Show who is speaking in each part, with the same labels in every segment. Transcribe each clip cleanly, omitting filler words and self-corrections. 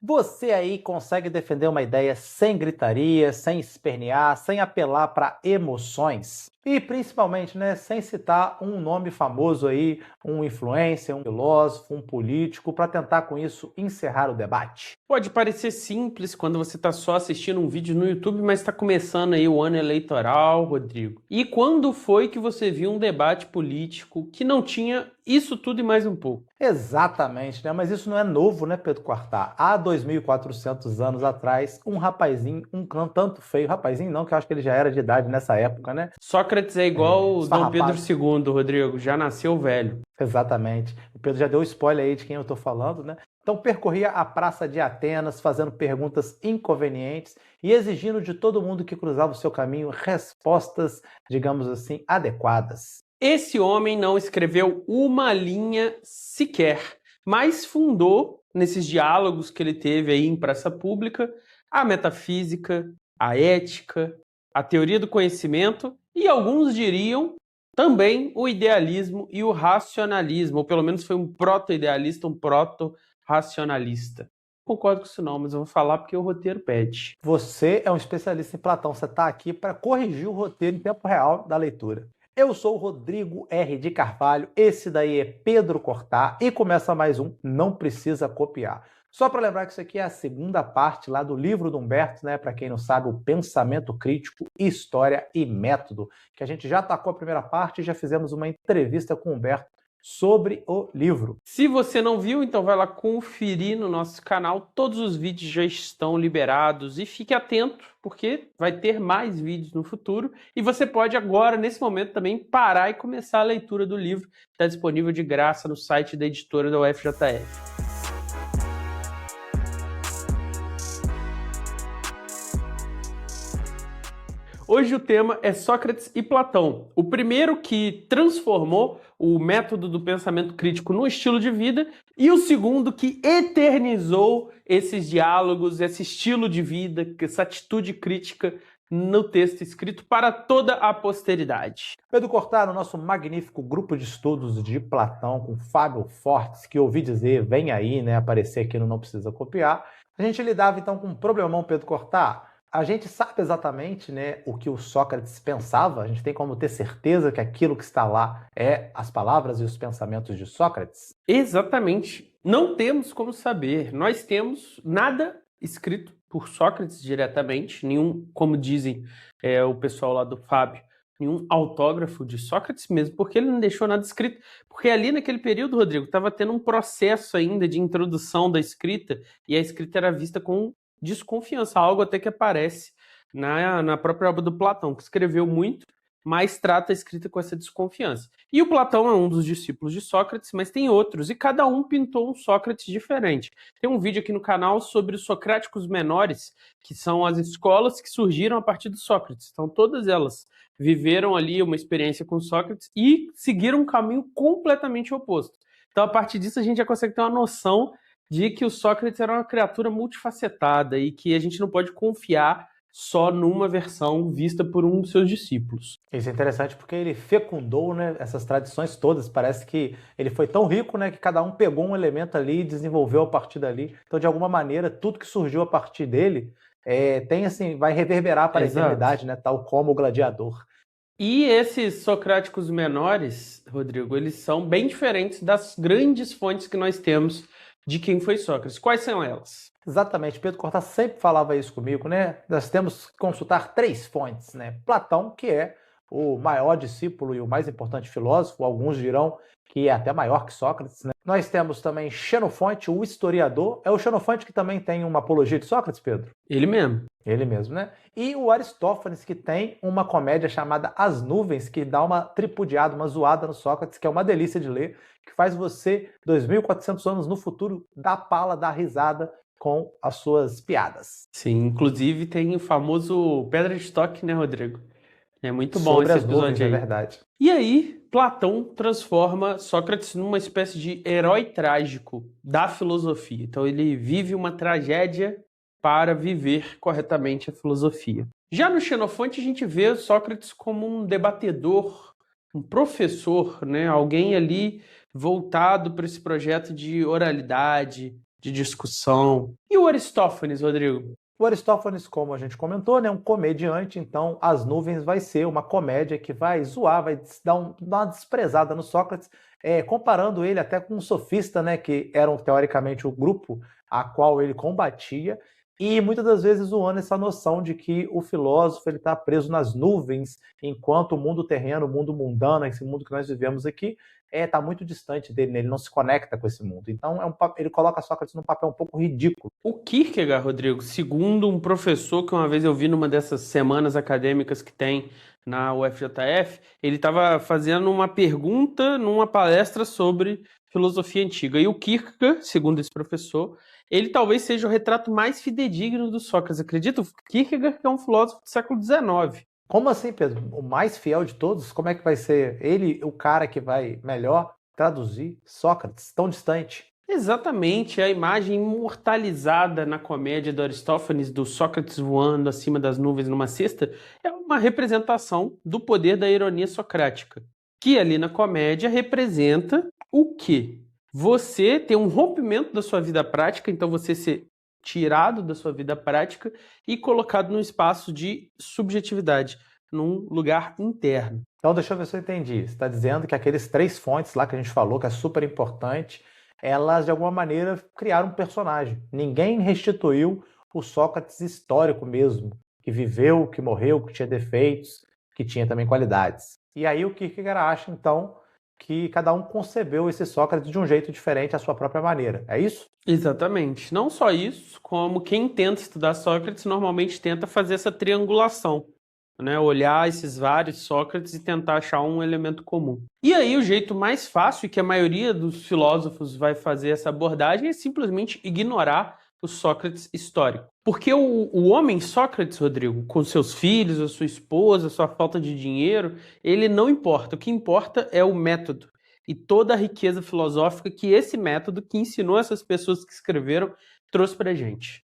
Speaker 1: Você aí consegue defender uma ideia sem gritaria, sem espernear, sem apelar para emoções? E principalmente, né, sem citar um nome famoso aí, um influencer, um filósofo, um político, para tentar com isso encerrar o debate?
Speaker 2: Pode parecer simples quando você está só assistindo um vídeo no YouTube, mas está começando aí o ano eleitoral, Rodrigo. E quando foi que você viu um debate político que não tinha isso tudo e mais um pouco?
Speaker 1: Exatamente, né? Mas isso não é novo, né, Pedro Quartar? Há 2.400 anos atrás, um rapazinho, um tanto feio, rapazinho não, que eu acho que ele já era de idade nessa época, né?
Speaker 2: Sócrates é igual o Dom Pedro
Speaker 1: Esfarrapado.
Speaker 2: II, Rodrigo, já nasceu velho.
Speaker 1: Exatamente. O Pedro já deu spoiler aí de quem eu estou falando, né? Então percorria a praça de Atenas, fazendo perguntas inconvenientes e exigindo de todo mundo que cruzava o seu caminho respostas, digamos assim, adequadas.
Speaker 2: Esse homem não escreveu uma linha sequer, mas fundou, nesses diálogos que ele teve aí em praça pública, a metafísica, a ética, a teoria do conhecimento e alguns diriam também o idealismo e o racionalismo, ou pelo menos foi um proto-idealista, um proto-racionalista. Concordo com isso não, mas eu vou falar porque o roteiro pede.
Speaker 1: Você é um especialista em Platão, você está aqui para corrigir o roteiro em tempo real da leitura. Eu sou o Rodrigo R. de Carvalho, esse daí é Pedro Cortá e começa mais um Não Precisa Copiar. Só para lembrar que isso aqui é a segunda parte lá do livro do Humberto, né? Para quem não sabe, o Pensamento Crítico, História e Método, que a gente já atacou a primeira parte e já fizemos uma entrevista com o Humberto sobre o livro.
Speaker 2: Se você não viu, então vai lá conferir no nosso canal. Todos os vídeos já estão liberados e fique atento, porque vai ter mais vídeos no futuro. E você pode agora, nesse momento, também parar e começar a leitura do livro. Está disponível de graça no site da editora da UFJF. Hoje o tema é Sócrates e Platão, o primeiro que transformou o método do pensamento crítico no estilo de vida e o segundo que eternizou esses diálogos, esse estilo de vida, essa atitude crítica no texto escrito para toda a posteridade.
Speaker 1: Pedro Cortaro, nosso magnífico grupo de estudos de Platão com Fábio Fortes, que ouvi dizer, vem aí, né, aparecer aqui no Não Precisa Copiar. A gente lidava então com um problemão, Pedro Cortá. A gente sabe exatamente, né, o que o Sócrates pensava, a gente tem como ter certeza que aquilo que está lá é as palavras e os pensamentos de Sócrates?
Speaker 2: Exatamente. Não temos como saber. Nós temos nada escrito por Sócrates diretamente, nenhum, como dizem o pessoal lá do Fábio, nenhum autógrafo de Sócrates mesmo, porque ele não deixou nada escrito. Porque ali naquele período, Rodrigo, estava tendo um processo ainda de introdução da escrita, e a escrita era vista com desconfiança, algo até que aparece na própria obra do Platão, que escreveu muito, mas trata a escrita com essa desconfiança. E o Platão é um dos discípulos de Sócrates, mas tem outros, e cada um pintou um Sócrates diferente. Tem um vídeo aqui no canal sobre os socráticos menores, que são as escolas que surgiram a partir do Sócrates. Então, todas elas viveram ali uma experiência com Sócrates e seguiram um caminho completamente oposto. Então, a partir disso, a gente já consegue ter uma noção de que o Sócrates era uma criatura multifacetada e que a gente não pode confiar só numa versão vista por um dos seus discípulos.
Speaker 1: Isso é interessante porque ele fecundou, né, essas tradições todas. Parece que ele foi tão rico, né, que cada um pegou um elemento ali e desenvolveu a partir dali. Então, de alguma maneira, tudo que surgiu a partir dele tem assim, vai reverberar para a
Speaker 2: Exato.
Speaker 1: eternidade, né, tal como o gladiador.
Speaker 2: E esses socráticos menores, Rodrigo, eles são bem diferentes das grandes fontes que nós temos de quem foi Sócrates. Quais são elas?
Speaker 1: Exatamente, Pedro Cortá sempre falava isso comigo, né? Nós temos que consultar três fontes, né? Platão, que é o maior discípulo e o mais importante filósofo, alguns dirão que é até maior que Sócrates, né? Nós temos também Xenofonte, o historiador. É o Xenofonte que também tem uma apologia de Sócrates, Pedro?
Speaker 2: Ele mesmo.
Speaker 1: Ele mesmo, né? E o Aristófanes, que tem uma comédia chamada As Nuvens, que dá uma tripudiada, uma zoada no Sócrates, que é uma delícia de ler, que faz você, 2.400 anos no futuro, dar pala, dar risada com as suas piadas.
Speaker 2: Sim, inclusive tem o famoso Pedra de Toque, né, Rodrigo? É muito bom
Speaker 1: Sobre
Speaker 2: esse
Speaker 1: as nuvens,
Speaker 2: episódio
Speaker 1: é
Speaker 2: aí.
Speaker 1: verdade.
Speaker 2: E aí, Platão transforma Sócrates numa espécie de herói trágico da filosofia. Então ele vive uma tragédia para viver corretamente a filosofia. Já no Xenofonte a gente vê Sócrates como um debatedor, um professor, né? Alguém ali voltado para esse projeto de oralidade, de discussão. E o Aristófanes, Rodrigo?
Speaker 1: O Aristófanes, como a gente comentou, né, é um comediante, então As Nuvens vai ser uma comédia que vai zoar, vai dar uma desprezada no Sócrates, comparando ele até com um sofista, né, que eram teoricamente o grupo a qual ele combatia, e muitas das vezes zoando essa noção de que o filósofo ele está preso nas nuvens, enquanto o mundo terreno, o mundo mundano, esse mundo que nós vivemos aqui, está muito distante dele, né? Ele não se conecta com esse mundo. Então ele coloca Sócrates num papel um pouco ridículo.
Speaker 2: O Kierkegaard, Rodrigo, segundo um professor que uma vez eu vi numa dessas semanas acadêmicas que tem na UFJF, ele estava fazendo uma pergunta numa palestra sobre filosofia antiga. E o Kierkegaard, segundo esse professor, ele talvez seja o retrato mais fidedigno do Sócrates. Acredita? O Kierkegaard é um filósofo do século XIX.
Speaker 1: Como assim, Pedro? O mais fiel de todos? Como é que vai ser ele o cara que vai melhor traduzir Sócrates, tão distante?
Speaker 2: Exatamente, a imagem imortalizada na comédia do Aristófanes do Sócrates voando acima das nuvens numa cesta é uma representação do poder da ironia socrática, que ali na comédia representa o quê? Você ter um rompimento da sua vida prática, então você ser tirado da sua vida prática e colocado num espaço de subjetividade, num lugar interno.
Speaker 1: Então, deixa eu ver se eu entendi. Você está dizendo que aqueles 3 fontes lá que a gente falou, que é super importante, elas de alguma maneira criaram um personagem. Ninguém restituiu o Sócrates histórico mesmo, que viveu, que morreu, que tinha defeitos, que tinha também qualidades. E aí o Kierkegaard acha, então, que cada um concebeu esse Sócrates de um jeito diferente à sua própria maneira. É isso?
Speaker 2: Exatamente. Não só isso, como quem tenta estudar Sócrates normalmente tenta fazer essa triangulação, né? Olhar esses vários Sócrates e tentar achar um elemento comum. E aí o jeito mais fácil, e que a maioria dos filósofos vai fazer essa abordagem, é simplesmente ignorar o Sócrates histórico. Porque o homem Sócrates, Rodrigo, com seus filhos, a sua esposa, a sua falta de dinheiro, ele não importa. O que importa é o método e toda a riqueza filosófica que esse método que ensinou essas pessoas que escreveram trouxe pra gente.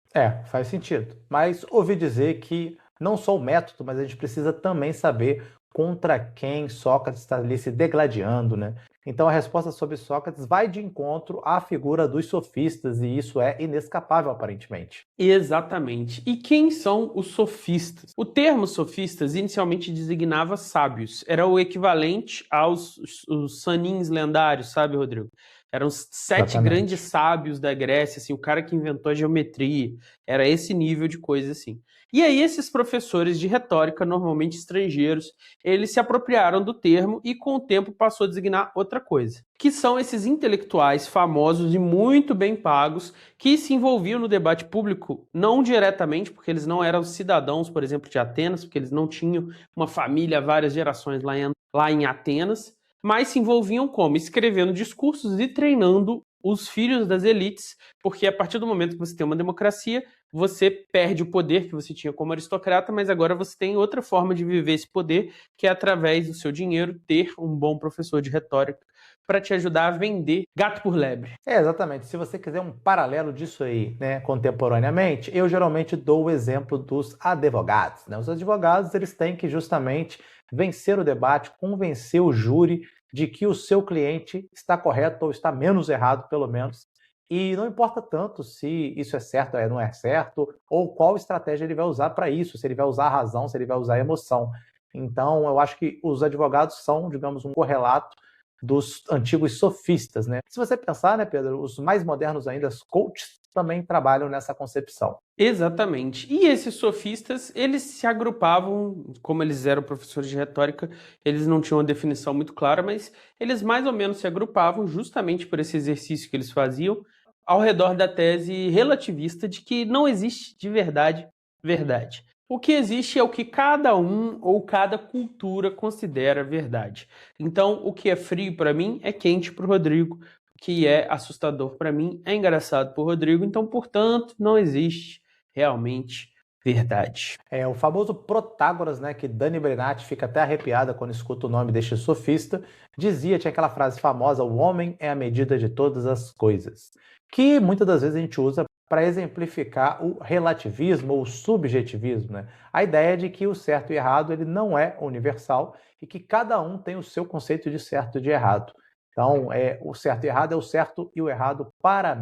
Speaker 1: Faz sentido. Mas ouvi dizer que não só o método, mas a gente precisa também saber contra quem Sócrates está ali se degladiando, né? Então a resposta sobre Sócrates vai de encontro à figura dos sofistas, e isso é inescapável, aparentemente.
Speaker 2: Exatamente. E quem são os sofistas? O termo sofistas inicialmente designava sábios. Era o equivalente aos os sanins lendários, sabe, Rodrigo? Eram os 7 grandes sábios da Grécia, assim, o cara que inventou a geometria. Era esse nível de coisa, assim. E aí esses professores de retórica, normalmente estrangeiros, eles se apropriaram do termo e com o tempo passou a designar outra coisa, que são esses intelectuais famosos e muito bem pagos que se envolviam no debate público, não diretamente, porque eles não eram cidadãos, por exemplo, de Atenas, porque eles não tinham uma família, várias gerações lá em Atenas, mas se envolviam como? Escrevendo discursos e treinando os filhos das elites, porque a partir do momento que você tem uma democracia, você perde o poder que você tinha como aristocrata, mas agora você tem outra forma de viver esse poder, que é através do seu dinheiro ter um bom professor de retórica para te ajudar a vender gato por lebre.
Speaker 1: Exatamente. Se você quiser um paralelo disso aí, né, contemporaneamente, eu geralmente dou o exemplo dos advogados, né? Os advogados, eles têm que justamente vencer o debate, convencer o júri de que o seu cliente está correto ou está menos errado, pelo menos. E não importa tanto se isso é certo ou não é certo, ou qual estratégia ele vai usar para isso, se ele vai usar a razão, se ele vai usar a emoção. Então, eu acho que os advogados são, digamos, um correlato dos antigos sofistas, né? Se você pensar, né, Pedro, os mais modernos ainda, os coaches, também trabalham nessa concepção.
Speaker 2: Exatamente. E esses sofistas, eles se agrupavam, como eles eram professores de retórica, eles não tinham uma definição muito clara, mas eles mais ou menos se agrupavam justamente por esse exercício que eles faziam ao redor da tese relativista de que não existe de verdade verdade. O que existe é o que cada um ou cada cultura considera verdade. Então, o que é frio para mim é quente para o Rodrigo, o que é assustador para mim é engraçado para o Rodrigo. Então, portanto, não existe realmente verdade.
Speaker 1: É o famoso Protágoras, né, que Dani Brenati fica até arrepiada quando escuta o nome deste sofista, tinha aquela frase famosa: o homem é a medida de todas as coisas, que muitas das vezes a gente usa para exemplificar o relativismo ou o subjetivismo, né? A ideia de que o certo e errado ele não é universal e que cada um tem o seu conceito de certo e de errado. Então, o certo e errado é o certo e o errado para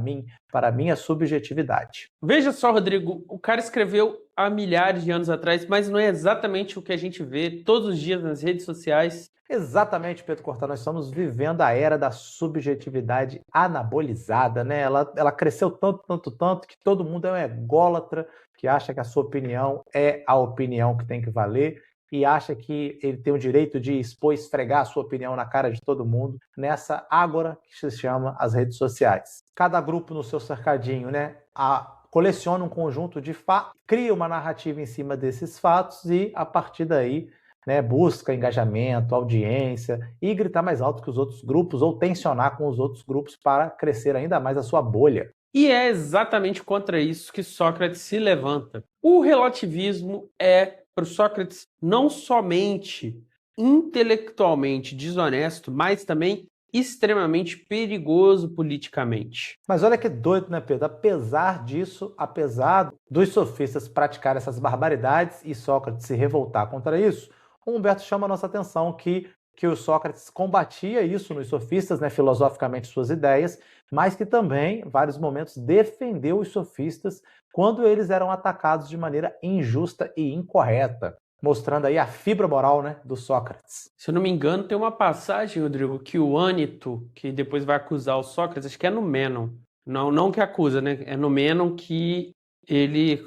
Speaker 1: minha subjetividade.
Speaker 2: Veja só, Rodrigo, o cara escreveu há milhares de anos atrás, mas não é exatamente o que a gente vê todos os dias nas redes sociais.
Speaker 1: Exatamente, Pedro Cortá, nós estamos vivendo a era da subjetividade anabolizada, né? Ela cresceu tanto que todo mundo é um ególatra que acha que a sua opinião é a opinião que tem que valer e acha que ele tem o direito de expor, esfregar a sua opinião na cara de todo mundo nessa ágora que se chama as redes sociais. Cada grupo no seu cercadinho, né? Coleciona um conjunto de fatos, cria uma narrativa em cima desses fatos e, a partir daí, né, busca engajamento, audiência e gritar mais alto que os outros grupos ou tensionar com os outros grupos para crescer ainda mais a sua bolha.
Speaker 2: E é exatamente contra isso que Sócrates se levanta. O relativismo é, para Sócrates, não somente intelectualmente desonesto, mas também extremamente perigoso politicamente.
Speaker 1: Mas olha que doido, né, Pedro? Apesar disso, apesar dos sofistas praticarem essas barbaridades e Sócrates se revoltar contra isso, o Humberto chama a nossa atenção que o Sócrates combatia isso nos sofistas, né, filosoficamente suas ideias, mas que também, em vários momentos, defendeu os sofistas quando eles eram atacados de maneira injusta e incorreta, mostrando aí a fibra moral, né, do Sócrates.
Speaker 2: Se eu não me engano, tem uma passagem, Rodrigo, que o Ânito, que depois vai acusar o Sócrates, acho que é no Mênon, não que acusa, né? É no Mênon que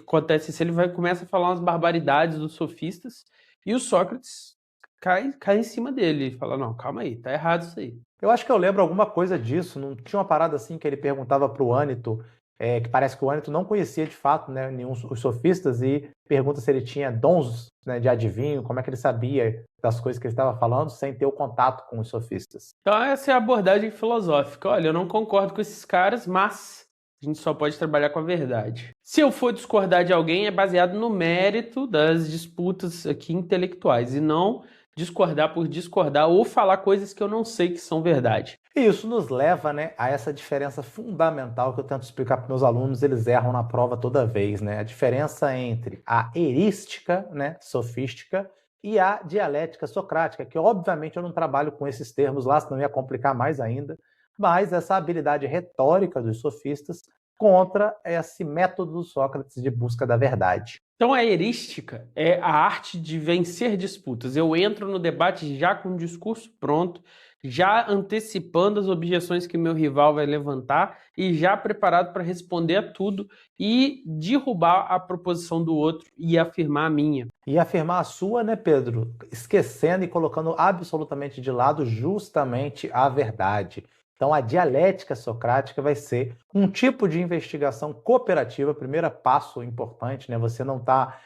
Speaker 2: acontece isso, começa a falar umas barbaridades dos sofistas e o Sócrates cai em cima dele e fala, não, calma aí, tá errado isso aí.
Speaker 1: Eu acho que eu lembro alguma coisa disso, não tinha uma parada assim que ele perguntava para o Ânito, que parece que o Ânito não conhecia de fato, né, nenhum os sofistas e pergunta se ele tinha dons, né, de adivinho, como é que ele sabia das coisas que ele estava falando sem ter o contato com os sofistas.
Speaker 2: Então essa é a abordagem filosófica. Olha, eu não concordo com esses caras, mas a gente só pode trabalhar com a verdade. Se eu for discordar de alguém, é baseado no mérito das disputas aqui intelectuais e não discordar por discordar ou falar coisas que eu não sei que são verdade.
Speaker 1: E isso nos leva, né, a essa diferença fundamental que eu tento explicar para meus alunos, eles erram na prova toda vez, né? A diferença entre a erística, né, sofística, e a dialética socrática, que obviamente eu não trabalho com esses termos lá, senão ia complicar mais ainda, mas essa habilidade retórica dos sofistas contra esse método do Sócrates de busca da verdade.
Speaker 2: Então a erística é a arte de vencer disputas. Eu entro no debate já com o discurso pronto, já antecipando as objeções que meu rival vai levantar e já preparado para responder a tudo e derrubar a proposição do outro e afirmar a minha.
Speaker 1: E afirmar a sua, né, Pedro? Esquecendo e colocando absolutamente de lado justamente a verdade. Então, a dialética socrática vai ser um tipo de investigação cooperativa, primeiro passo importante, né? Você não está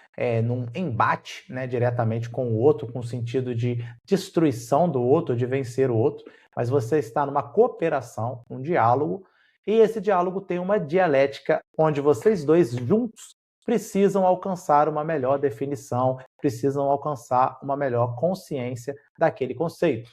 Speaker 1: num embate, né, diretamente com o outro, com o sentido de destruição do outro, de vencer o outro, mas você está numa cooperação, um diálogo, e esse diálogo tem uma dialética onde vocês dois juntos precisam alcançar uma melhor definição, precisam alcançar uma melhor consciência daquele conceito.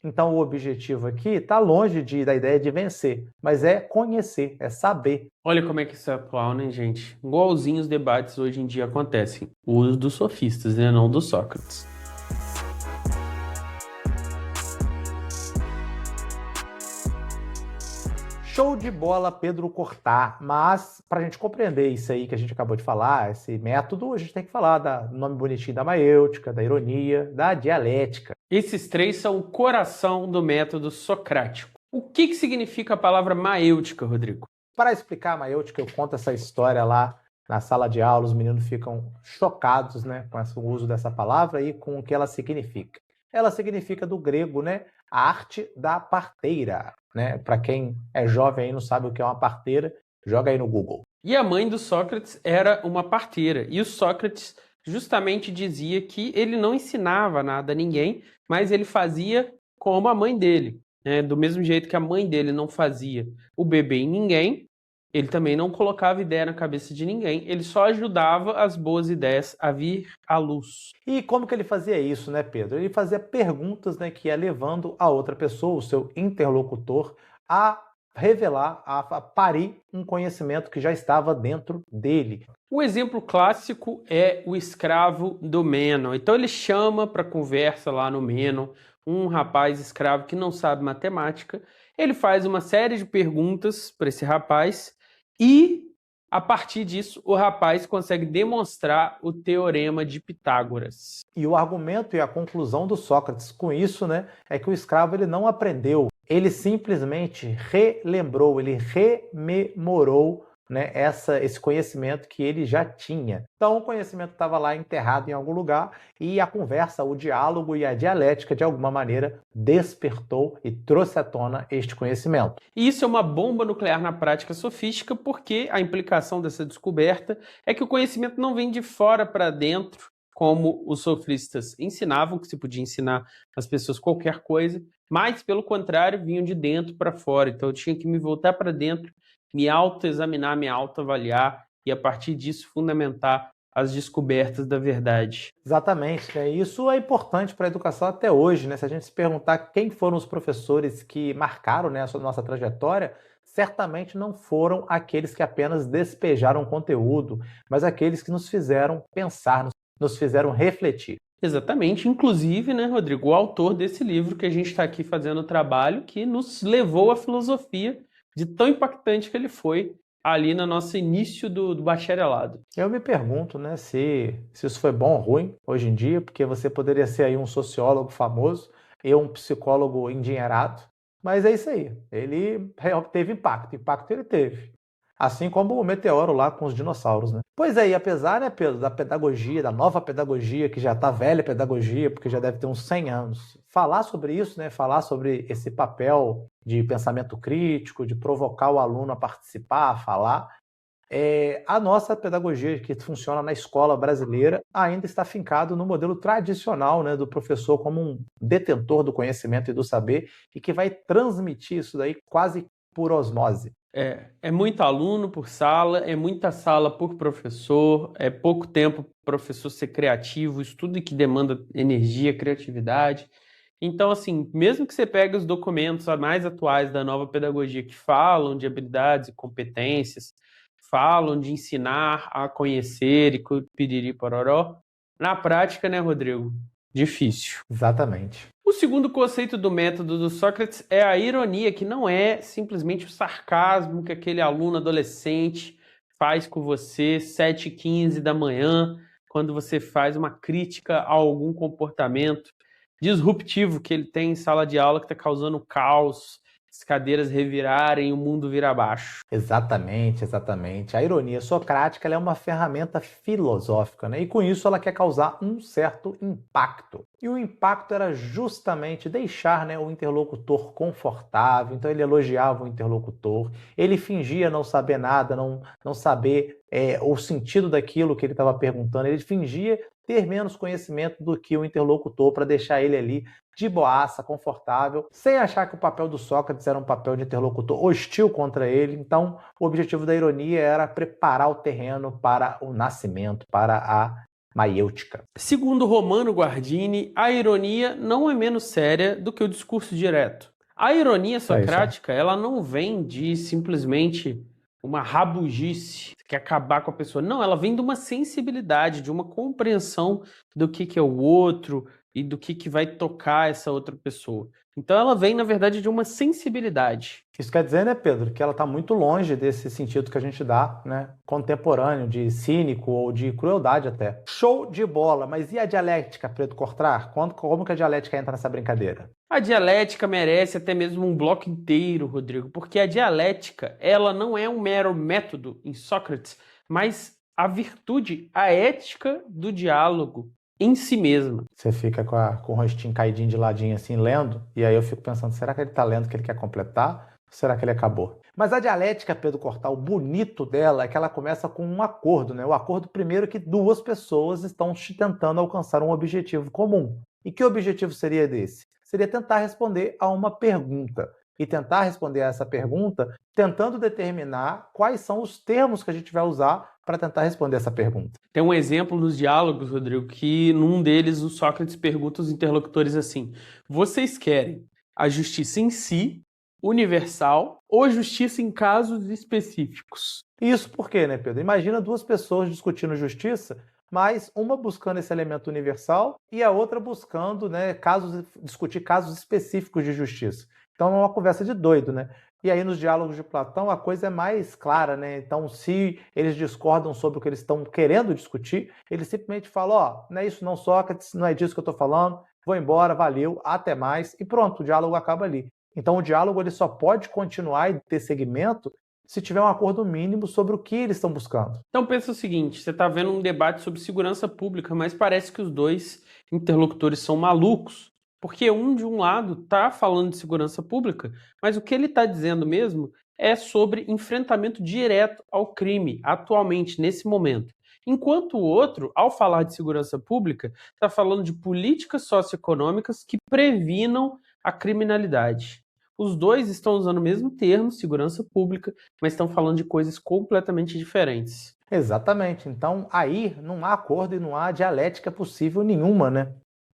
Speaker 1: Então, o objetivo aqui está longe da ideia de vencer, mas é conhecer, é saber.
Speaker 2: Olha como é que isso é atual, né, gente? Igualzinho os debates hoje em dia acontecem. Os dos sofistas, né, não dos Sócrates.
Speaker 1: Show de bola, Pedro Cortá. Mas, para a gente compreender isso aí que a gente acabou de falar, esse método, a gente tem que falar do nome bonitinho da maêutica, da ironia, da dialética.
Speaker 2: Esses três são o coração do método socrático. O que significa a palavra maêutica, Rodrigo?
Speaker 1: Para explicar a maêutica, eu conto essa história lá na sala de aula, os meninos ficam chocados, né, com o uso dessa palavra e com o que ela significa. Ela significa do grego, né, a arte da parteira, né? Para quem é jovem e não sabe o que é uma parteira, joga aí no Google.
Speaker 2: E a mãe do Sócrates era uma parteira. E o Sócrates justamente dizia que ele não ensinava nada a ninguém, mas ele fazia como a mãe dele. Do mesmo jeito que a mãe dele não fazia o bebê em ninguém, ele também não colocava ideia na cabeça de ninguém, ele só ajudava as boas ideias a vir à luz.
Speaker 1: E como que ele fazia isso, né, Pedro? Ele fazia perguntas, né, que ia levando a outra pessoa, o seu interlocutor, a revelar, a parir um conhecimento que já estava dentro dele.
Speaker 2: O exemplo clássico é o escravo do Mênon. Então ele chama para conversa lá no Mênon um rapaz escravo que não sabe matemática. Ele faz uma série de perguntas para esse rapaz e, a partir disso, o rapaz consegue demonstrar o teorema de Pitágoras.
Speaker 1: E o argumento e a conclusão do Sócrates com isso, né, é que o escravo ele não aprendeu, ele simplesmente relembrou, ele rememorou, né, esse conhecimento que ele já tinha. Então o conhecimento estava lá enterrado em algum lugar e a conversa, o diálogo e a dialética, de alguma maneira, despertou e trouxe à tona este conhecimento.
Speaker 2: E isso é uma bomba nuclear na prática sofística, porque a implicação dessa descoberta é que o conhecimento não vem de fora para dentro, como os sofistas ensinavam, que se podia ensinar às pessoas qualquer coisa, mas, pelo contrário, vinham de dentro para fora. Então eu tinha que me voltar para dentro, me autoexaminar, me autoavaliar e, a partir disso, fundamentar as descobertas da verdade.
Speaker 1: Exatamente, né? Isso é importante para a educação até hoje, né? Se a gente se perguntar quem foram os professores que marcaram, né, a nossa trajetória, certamente não foram aqueles que apenas despejaram conteúdo, mas aqueles que nos fizeram pensar, nos fizeram refletir.
Speaker 2: Exatamente, inclusive, né, Rodrigo, o autor desse livro que a gente está aqui fazendo o trabalho que nos levou à filosofia, de tão impactante que ele foi ali no nosso início do bacharelado.
Speaker 1: Eu me pergunto, né, se isso foi bom ou ruim hoje em dia, porque você poderia ser aí um sociólogo famoso, eu um psicólogo endinheirado, mas é isso aí. Ele teve impacto ele teve. Assim como o meteoro lá com os dinossauros, né? Pois é, e apesar, né, Pedro, da pedagogia, da nova pedagogia, que já está velha pedagogia, porque já deve ter uns 100 anos, falar sobre isso, né, falar sobre esse papel de pensamento crítico, de provocar o aluno a participar, a falar, a nossa pedagogia que funciona na escola brasileira ainda está fincado no modelo tradicional, né, do professor como um detentor do conhecimento e do saber e que vai transmitir isso daí quase por osmose.
Speaker 2: É muito aluno por sala, é muita sala por professor, é pouco tempo para o professor ser criativo, isso tudo que demanda energia, criatividade. Então, assim, mesmo que você pegue os documentos mais atuais da nova pedagogia que falam de habilidades e competências, falam de ensinar a conhecer e piriri pororó, na prática, né, Rodrigo? Difícil.
Speaker 1: Exatamente.
Speaker 2: O segundo conceito do método do Sócrates é a ironia, que não é simplesmente o sarcasmo que aquele aluno adolescente faz com você 7h15 da manhã, quando você faz uma crítica a algum comportamento disruptivo que ele tem em sala de aula que está causando caos, as cadeiras revirarem, o mundo vir abaixo.
Speaker 1: Exatamente, exatamente. A ironia socrática ela é uma ferramenta filosófica, né? E com isso ela quer causar um certo impacto. E o impacto era justamente deixar, né, o interlocutor confortável. Então ele elogiava o interlocutor, ele fingia não saber nada, não saber o sentido daquilo que ele estava perguntando, ele fingia ter menos conhecimento do que o interlocutor para deixar ele ali de boaça, confortável, sem achar que o papel do Sócrates era um papel de interlocutor hostil contra ele. Então, o objetivo da ironia era preparar o terreno para o nascimento, para a maiêutica.
Speaker 2: Segundo Romano Guardini, a ironia não é menos séria do que o discurso direto. A ironia socrática, ela não vem de simplesmente uma rabugice que quer acabar com a pessoa. Não, ela vem de uma sensibilidade, de uma compreensão do que é o outro e do que vai tocar essa outra pessoa. Então ela vem, na verdade, de uma sensibilidade.
Speaker 1: Isso quer dizer, né, Pedro, que ela está muito longe desse sentido que a gente dá, né, contemporâneo, de cínico ou de crueldade até. Show de bola, mas e a dialética, Pedro Cortrar? Como que a dialética entra nessa brincadeira?
Speaker 2: A dialética merece até mesmo um bloco inteiro, Rodrigo, porque a dialética, ela não é um mero método em Sócrates, mas a virtude, a ética do diálogo em si mesma.
Speaker 1: Você fica com o rostinho caidinho de ladinho assim, lendo, e aí eu fico pensando, será que ele está lendo o que ele quer completar? Ou será que ele acabou? Mas a dialética, Pedro Cortar, o bonito dela é que ela começa com um acordo, né? O acordo primeiro é que duas pessoas estão tentando alcançar um objetivo comum. E que objetivo seria desse? Seria tentar responder a uma pergunta. E tentar responder a essa pergunta tentando determinar quais são os termos que a gente vai usar para tentar responder essa pergunta.
Speaker 2: Tem um exemplo nos diálogos, Rodrigo, que num deles o Sócrates pergunta aos interlocutores assim: vocês querem a justiça em si, universal, ou justiça em casos específicos?
Speaker 1: Isso por quê, né, Pedro? Imagina duas pessoas discutindo justiça, mas uma buscando esse elemento universal e a outra buscando, né, discutir casos específicos de justiça. Então é uma conversa de doido, né? E aí nos diálogos de Platão a coisa é mais clara, né? Então se eles discordam sobre o que eles estão querendo discutir, eles simplesmente falam, ó, não é isso não, Sócrates, não é disso que eu estou falando, vou embora, valeu, até mais, e pronto, o diálogo acaba ali. Então o diálogo ele só pode continuar e ter segmento se tiver um acordo mínimo sobre o que eles estão buscando.
Speaker 2: Então pensa o seguinte, você está vendo um debate sobre segurança pública, mas parece que os dois interlocutores são malucos, porque um de um lado está falando de segurança pública, mas o que ele está dizendo mesmo é sobre enfrentamento direto ao crime, atualmente, nesse momento. Enquanto o outro, ao falar de segurança pública, está falando de políticas socioeconômicas que previnam a criminalidade. Os dois estão usando o mesmo termo, segurança pública, mas estão falando de coisas completamente diferentes.
Speaker 1: Exatamente. Então aí não há acordo e não há dialética possível nenhuma, né?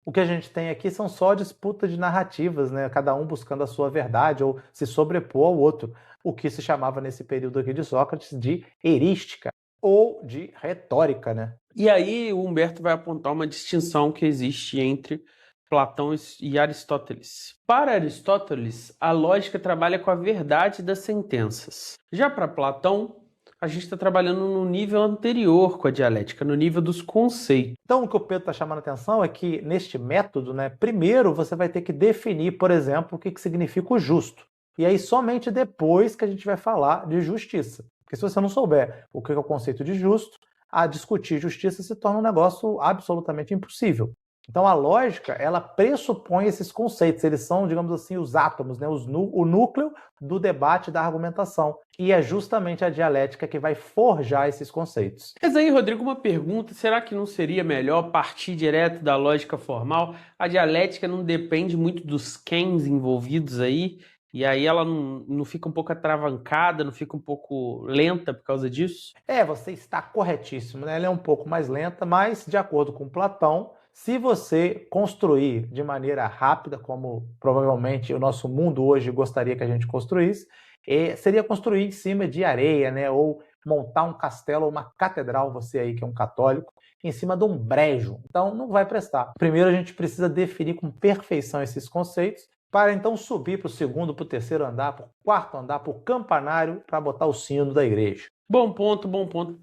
Speaker 1: O que a gente tem aqui são só disputas de narrativas, né? Cada um buscando a sua verdade ou se sobrepor ao outro. O que se chamava nesse período aqui de Sócrates de erística ou de retórica, né?
Speaker 2: E aí o Humberto vai apontar uma distinção que existe entre Platão e Aristóteles. Para Aristóteles, a lógica trabalha com a verdade das sentenças. Já para Platão, a gente está trabalhando no nível anterior com a dialética, no nível dos conceitos.
Speaker 1: Então, o que o Pedro está chamando a atenção é que, neste método, né, primeiro você vai ter que definir, por exemplo, o que significa o justo. E aí, somente depois que a gente vai falar de justiça. Porque se você não souber o que é o conceito de justo, a discutir justiça se torna um negócio absolutamente impossível. Então, a lógica, ela pressupõe esses conceitos. Eles são, digamos assim, os átomos, né, o núcleo do debate, da argumentação. E é justamente a dialética que vai forjar esses conceitos.
Speaker 2: Mas aí, Rodrigo, uma pergunta: será que não seria melhor partir direto da lógica formal? A dialética não depende muito dos quens envolvidos aí? E aí ela não fica um pouco atravancada, não fica um pouco lenta por causa disso?
Speaker 1: Você está corretíssimo, né? Ela é um pouco mais lenta, mas, de acordo com Platão, se você construir de maneira rápida, como provavelmente o nosso mundo hoje gostaria que a gente construísse, seria construir em cima de areia, né? Ou montar um castelo ou uma catedral, você aí que é um católico, em cima de um brejo. Então não vai prestar. Primeiro a gente precisa definir com perfeição esses conceitos, para então subir para o segundo, para o terceiro andar, para o quarto andar, para o campanário, para botar o sino da igreja.
Speaker 2: Bom ponto,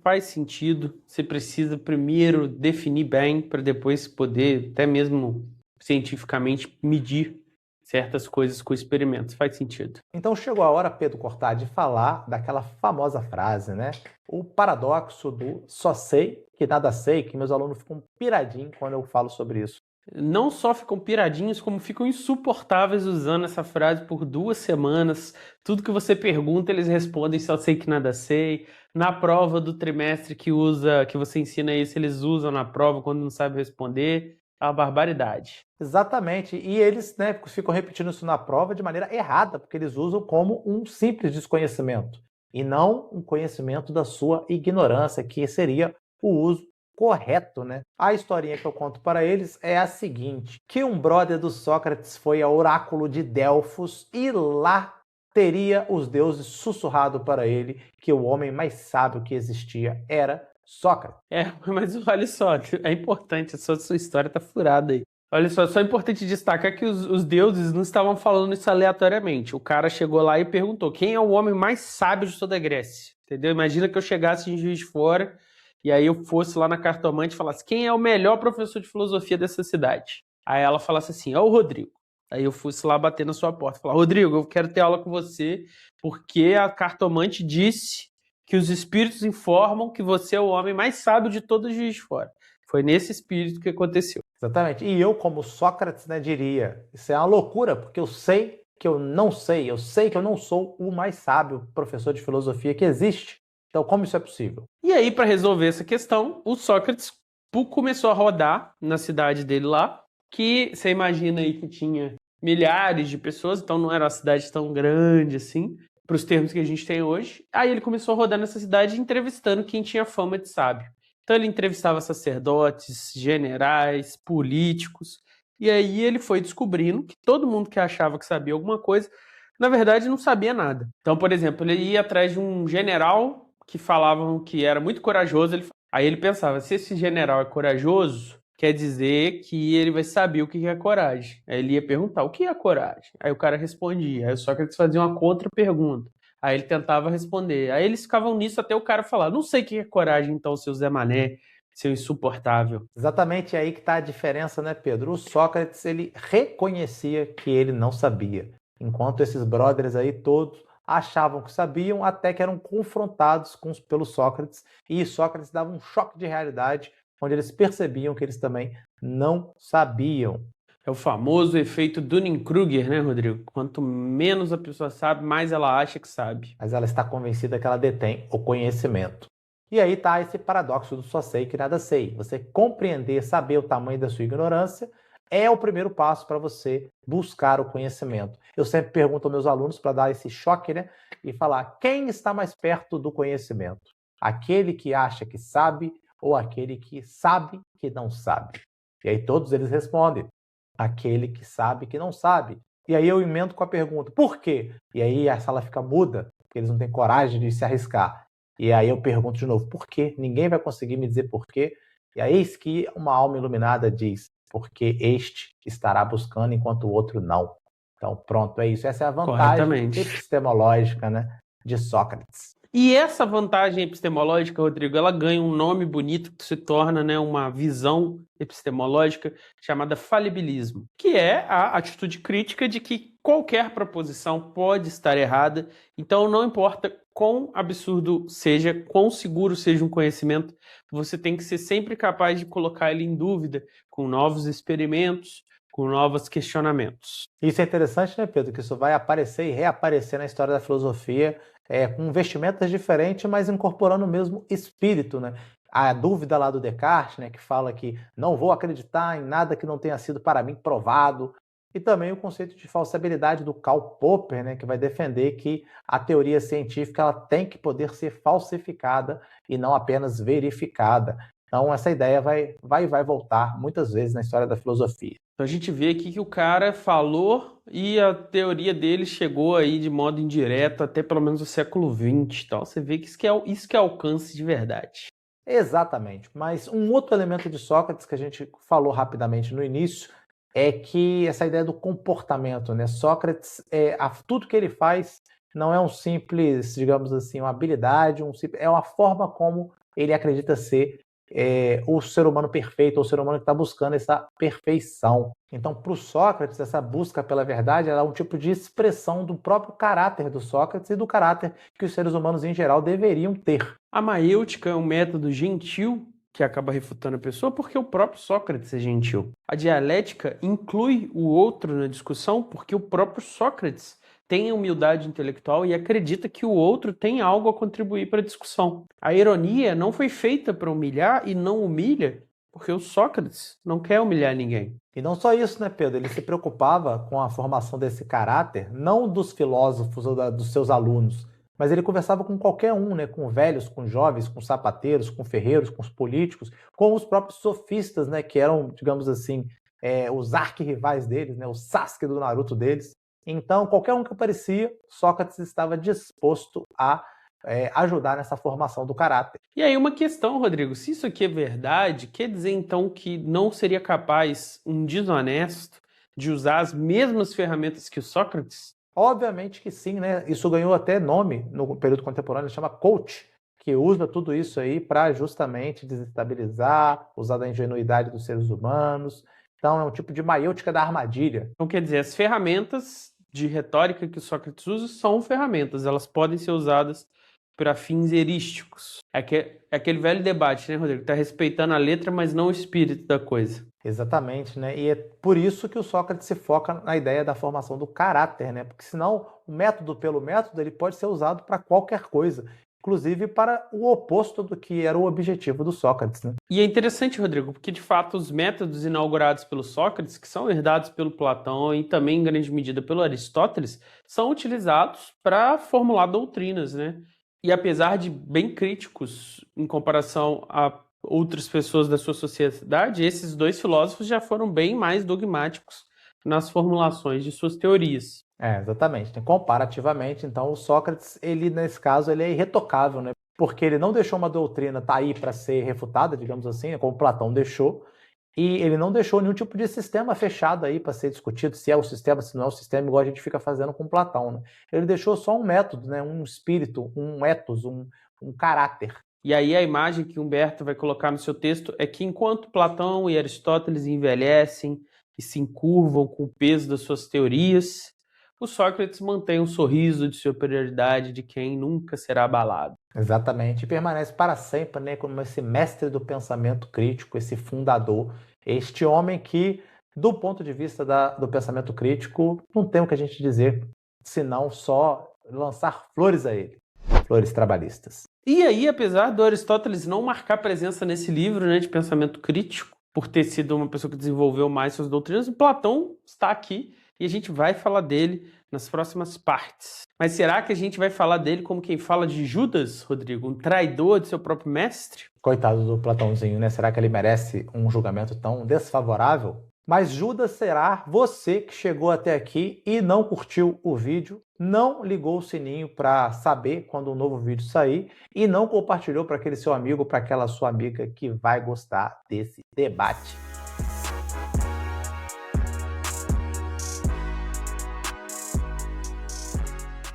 Speaker 2: faz sentido. Você precisa primeiro definir bem para depois poder, até mesmo cientificamente, medir certas coisas com experimentos. Faz sentido.
Speaker 1: Então chegou a hora, Pedro Cortá, de falar daquela famosa frase, né? O paradoxo do só sei que nada sei, que meus alunos ficam piradinhos quando eu falo sobre isso.
Speaker 2: Não só ficam piradinhos, como ficam insuportáveis usando essa frase por 2 semanas. Tudo que você pergunta, eles respondem só sei que nada sei. Na prova do trimestre que você ensina isso, eles usam na prova quando não sabe responder. É uma barbaridade.
Speaker 1: Exatamente. E eles, né, ficam repetindo isso na prova de maneira errada, porque eles usam como um simples desconhecimento e não um conhecimento da sua ignorância, que seria o uso correto, né? A historinha que eu conto para eles é a seguinte, que um brother do Sócrates foi ao oráculo de Delfos e lá teria os deuses sussurrado para ele que o homem mais sábio que existia era Sócrates.
Speaker 2: Mas olha só, é importante, a sua história tá furada aí. Olha só é importante destacar que os deuses não estavam falando isso aleatoriamente. O cara chegou lá e perguntou: quem é o homem mais sábio de toda a Grécia? Entendeu? Imagina que eu chegasse em Juiz de Fora e aí eu fosse lá na cartomante e falasse: quem é o melhor professor de filosofia dessa cidade? Aí ela falasse assim: é o Rodrigo. Aí eu fosse lá bater na sua porta e falar: Rodrigo, eu quero ter aula com você porque a cartomante disse que os espíritos informam que você é o homem mais sábio de todo Juiz de Fora. Foi nesse espírito que aconteceu.
Speaker 1: Exatamente. E eu, como Sócrates, né, diria, isso é uma loucura, porque eu sei que eu não sei, eu sei que eu não sou o mais sábio professor de filosofia que existe. Então, como isso é possível?
Speaker 2: E aí, para resolver essa questão, o Sócrates começou a rodar na cidade dele lá, que você imagina aí que tinha milhares de pessoas, então não era uma cidade tão grande assim, para os termos que a gente tem hoje. Aí ele começou a rodar nessa cidade entrevistando quem tinha fama de sábio. Então ele entrevistava sacerdotes, generais, políticos, e aí ele foi descobrindo que todo mundo que achava que sabia alguma coisa, na verdade não sabia nada. Então, por exemplo, ele ia atrás de um general que falavam que era muito corajoso, ele Aí ele pensava, se esse general é corajoso, quer dizer que ele vai saber o que é coragem. Aí ele ia perguntar, o que é coragem? Aí o cara respondia, aí o Sócrates fazia uma contra-pergunta. Aí ele tentava responder. Aí eles ficavam nisso até o cara falar, não sei o que é coragem então, seu Zé Mané, seu insuportável.
Speaker 1: Exatamente aí que está a diferença, né, Pedro? O Sócrates, ele reconhecia que ele não sabia, enquanto esses brothers aí todos achavam que sabiam, até que eram confrontados pelo Sócrates, e Sócrates dava um choque de realidade, onde eles percebiam que eles também não sabiam.
Speaker 2: É o famoso efeito Dunning-Kruger, né, Rodrigo? Quanto menos a pessoa sabe, mais ela acha que sabe.
Speaker 1: Mas ela está convencida que ela detém o conhecimento. E aí está esse paradoxo do só sei que nada sei. Você compreender, saber o tamanho da sua ignorância é o primeiro passo para você buscar o conhecimento. Eu sempre pergunto aos meus alunos para dar esse choque, né? E falar quem está mais perto do conhecimento? Aquele que acha que sabe ou aquele que sabe que não sabe? E aí todos eles respondem: aquele que sabe que não sabe. E aí eu emendo com a pergunta: por quê? E aí a sala fica muda, porque eles não têm coragem de se arriscar. E aí eu pergunto de novo: por quê? Ninguém vai conseguir me dizer por quê. E aí eis que uma alma iluminada diz: porque este estará buscando enquanto o outro não. Então pronto, é isso. Essa é a vantagem epistemológica, né, de Sócrates.
Speaker 2: E essa vantagem epistemológica, Rodrigo, ela ganha um nome bonito que se torna, né, uma visão epistemológica chamada falibilismo, que é a atitude crítica de que qualquer proposição pode estar errada, então não importa quão absurdo seja, quão seguro seja um conhecimento, você tem que ser sempre capaz de colocar ele em dúvida com novos experimentos, com novos questionamentos.
Speaker 1: Isso é interessante, né, Pedro? Que isso vai aparecer e reaparecer na história da filosofia, com vestimentas diferentes, mas incorporando o mesmo espírito, né? A dúvida lá do Descartes, né, que fala que não vou acreditar em nada que não tenha sido para mim provado. E também o conceito de falsibilidade do Karl Popper, né, que vai defender que a teoria científica ela tem que poder ser falsificada e não apenas verificada. Então essa ideia vai voltar muitas vezes na história da filosofia.
Speaker 2: Então a gente vê aqui que o cara falou e a teoria dele chegou aí de modo indireto até pelo menos o século XX. Então você vê que isso que é alcance de verdade.
Speaker 1: Exatamente. Mas um outro elemento de Sócrates que a gente falou rapidamente no início é que essa ideia do comportamento, né? Sócrates, tudo que ele faz não é um simples, digamos assim, uma habilidade, é uma forma como ele acredita ser o ser humano perfeito, ou o ser humano que está buscando essa perfeição. Então, para o Sócrates, essa busca pela verdade é um tipo de expressão do próprio caráter do Sócrates e do caráter que os seres humanos em geral deveriam ter.
Speaker 2: A maêutica é um método gentil que acaba refutando a pessoa porque o próprio Sócrates é gentil. A dialética inclui o outro na discussão porque o próprio Sócrates tem humildade intelectual e acredita que o outro tem algo a contribuir para a discussão. A ironia não foi feita para humilhar e não humilha porque o Sócrates não quer humilhar ninguém.
Speaker 1: E não só isso, né, Pedro? Ele se preocupava com a formação desse caráter, não dos filósofos ou dos seus alunos, mas ele conversava com qualquer um, né? Com velhos, com jovens, com sapateiros, com ferreiros, com os políticos, com os próprios sofistas, né? Que eram, digamos assim, os arquirrivais deles, né? O Sasuke do Naruto deles. Então, qualquer um que aparecia, Sócrates estava disposto a ajudar nessa formação do caráter.
Speaker 2: E aí uma questão, Rodrigo, se isso aqui é verdade, quer dizer então que não seria capaz um desonesto de usar as mesmas ferramentas que o Sócrates?
Speaker 1: Obviamente que sim, né? Isso ganhou até nome no período contemporâneo, chama coach, que usa tudo isso aí para justamente desestabilizar, usar da ingenuidade dos seres humanos. Então é um tipo de maêutica da armadilha.
Speaker 2: Então quer dizer, as ferramentas de retórica que o Sócrates usa são ferramentas, elas podem ser usadas para fins erísticos. É aquele velho debate, né, Rodrigo? Está respeitando a letra, mas não o espírito da coisa.
Speaker 1: Exatamente, né? E é por isso que o Sócrates se foca na ideia da formação do caráter, né? Porque senão o método pelo método ele pode ser usado para qualquer coisa, inclusive para o oposto do que era o objetivo do Sócrates, né?
Speaker 2: E é interessante, Rodrigo, porque de fato os métodos inaugurados pelo Sócrates, que são herdados pelo Platão e também em grande medida pelo Aristóteles, são utilizados para formular doutrinas, né? E apesar de bem críticos em comparação a outras pessoas da sua sociedade, esses dois filósofos já foram bem mais dogmáticos nas formulações de suas teorias.
Speaker 1: Exatamente. Comparativamente, então, o Sócrates, ele nesse caso, ele é irretocável, né? porque ele não deixou uma doutrina tá aí para ser refutada, digamos assim, né, como Platão deixou, e ele não deixou nenhum tipo de sistema fechado aí para ser discutido, se é o sistema, se não é o sistema, igual a gente fica fazendo com Platão, né? Ele deixou só um método, né, um espírito, um ethos, um caráter.
Speaker 2: E aí a imagem que Humberto vai colocar no seu texto é que enquanto Platão e Aristóteles envelhecem e se encurvam com o peso das suas teorias, o Sócrates mantém um sorriso de superioridade de quem nunca será abalado.
Speaker 1: Exatamente, e permanece para sempre, né, como esse mestre do pensamento crítico, esse fundador, este homem que, do ponto de vista do pensamento crítico, não tem o que a gente dizer, senão só lançar flores a ele, flores trabalhistas.
Speaker 2: E aí, apesar do Aristóteles não marcar presença nesse livro, né, de pensamento crítico, por ter sido uma pessoa que desenvolveu mais suas doutrinas, o Platão está aqui e a gente vai falar dele nas próximas partes. Mas será que a gente vai falar dele como quem fala de Judas, Rodrigo? Um traidor de seu próprio mestre?
Speaker 1: Coitado do Platãozinho, né? Será que ele merece um julgamento tão desfavorável? Mas Judas será você que chegou até aqui e não curtiu o vídeo, não ligou o sininho para saber quando um novo vídeo sair e não compartilhou para aquele seu amigo, para aquela sua amiga que vai gostar desse debate.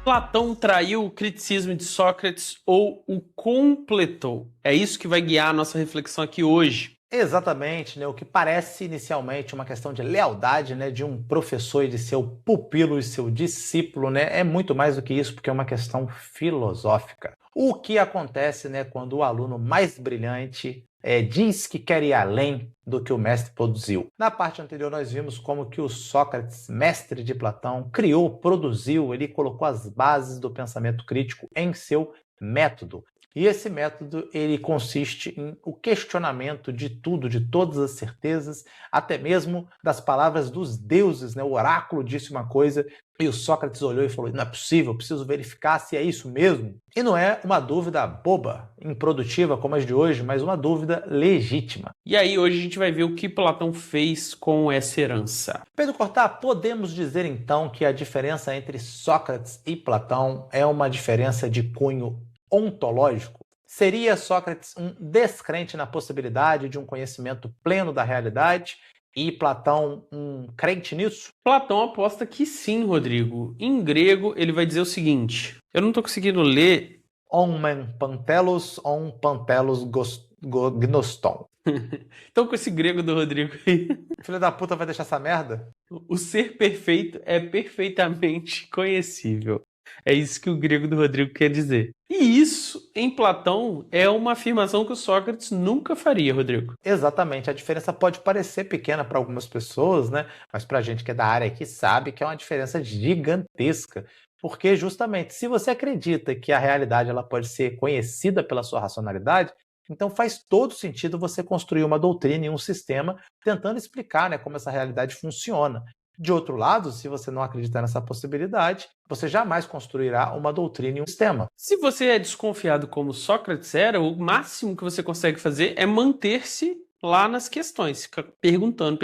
Speaker 2: Platão traiu o criticismo de Sócrates ou o completou? É isso que vai guiar a nossa reflexão aqui hoje.
Speaker 1: Exatamente, né? O que parece inicialmente uma questão de lealdade, né, de um professor e de seu pupilo e seu discípulo, né, é muito mais do que isso, porque é uma questão filosófica. O que acontece, né, quando o aluno mais brilhante diz que quer ir além do que o mestre produziu? Na parte anterior nós vimos como que o Sócrates, mestre de Platão, criou, produziu, ele colocou as bases do pensamento crítico em seu método. E esse método ele consiste em o questionamento de tudo, de todas as certezas, até mesmo das palavras dos deuses, né? O oráculo disse uma coisa e o Sócrates olhou e falou: não é possível, preciso verificar se é isso mesmo. E não é uma dúvida boba, improdutiva como as de hoje, mas uma dúvida legítima.
Speaker 2: E aí hoje a gente vai ver o que Platão fez com essa herança.
Speaker 1: Pedro Cortá, podemos dizer então que a diferença entre Sócrates e Platão é uma diferença de cunho ontológico? Seria Sócrates um descrente na possibilidade de um conhecimento pleno da realidade e Platão um crente nisso?
Speaker 2: Platão aposta que sim, Rodrigo. Em grego, ele vai dizer o seguinte. Eu não estou conseguindo ler.
Speaker 1: Omen pantelos, pantelos gnoston.
Speaker 2: Então, com esse grego do Rodrigo aí.
Speaker 1: Filho da puta vai deixar essa merda?
Speaker 2: O ser perfeito é perfeitamente conhecível. É isso que o grego do Rodrigo quer dizer. E isso, em Platão, é uma afirmação que o Sócrates nunca faria, Rodrigo.
Speaker 1: Exatamente. A diferença pode parecer pequena para algumas pessoas, né? Mas para a gente que é da área aqui sabe que é uma diferença gigantesca. Porque justamente, se você acredita que a realidade ela pode ser conhecida pela sua racionalidade, então faz todo sentido você construir uma doutrina e um sistema tentando explicar, né, como essa realidade funciona. De outro lado, se você não acreditar nessa possibilidade, você jamais construirá uma doutrina e um sistema.
Speaker 2: Se você é desconfiado como Sócrates era, o máximo que você consegue fazer é manter-se lá nas questões, fica perguntando,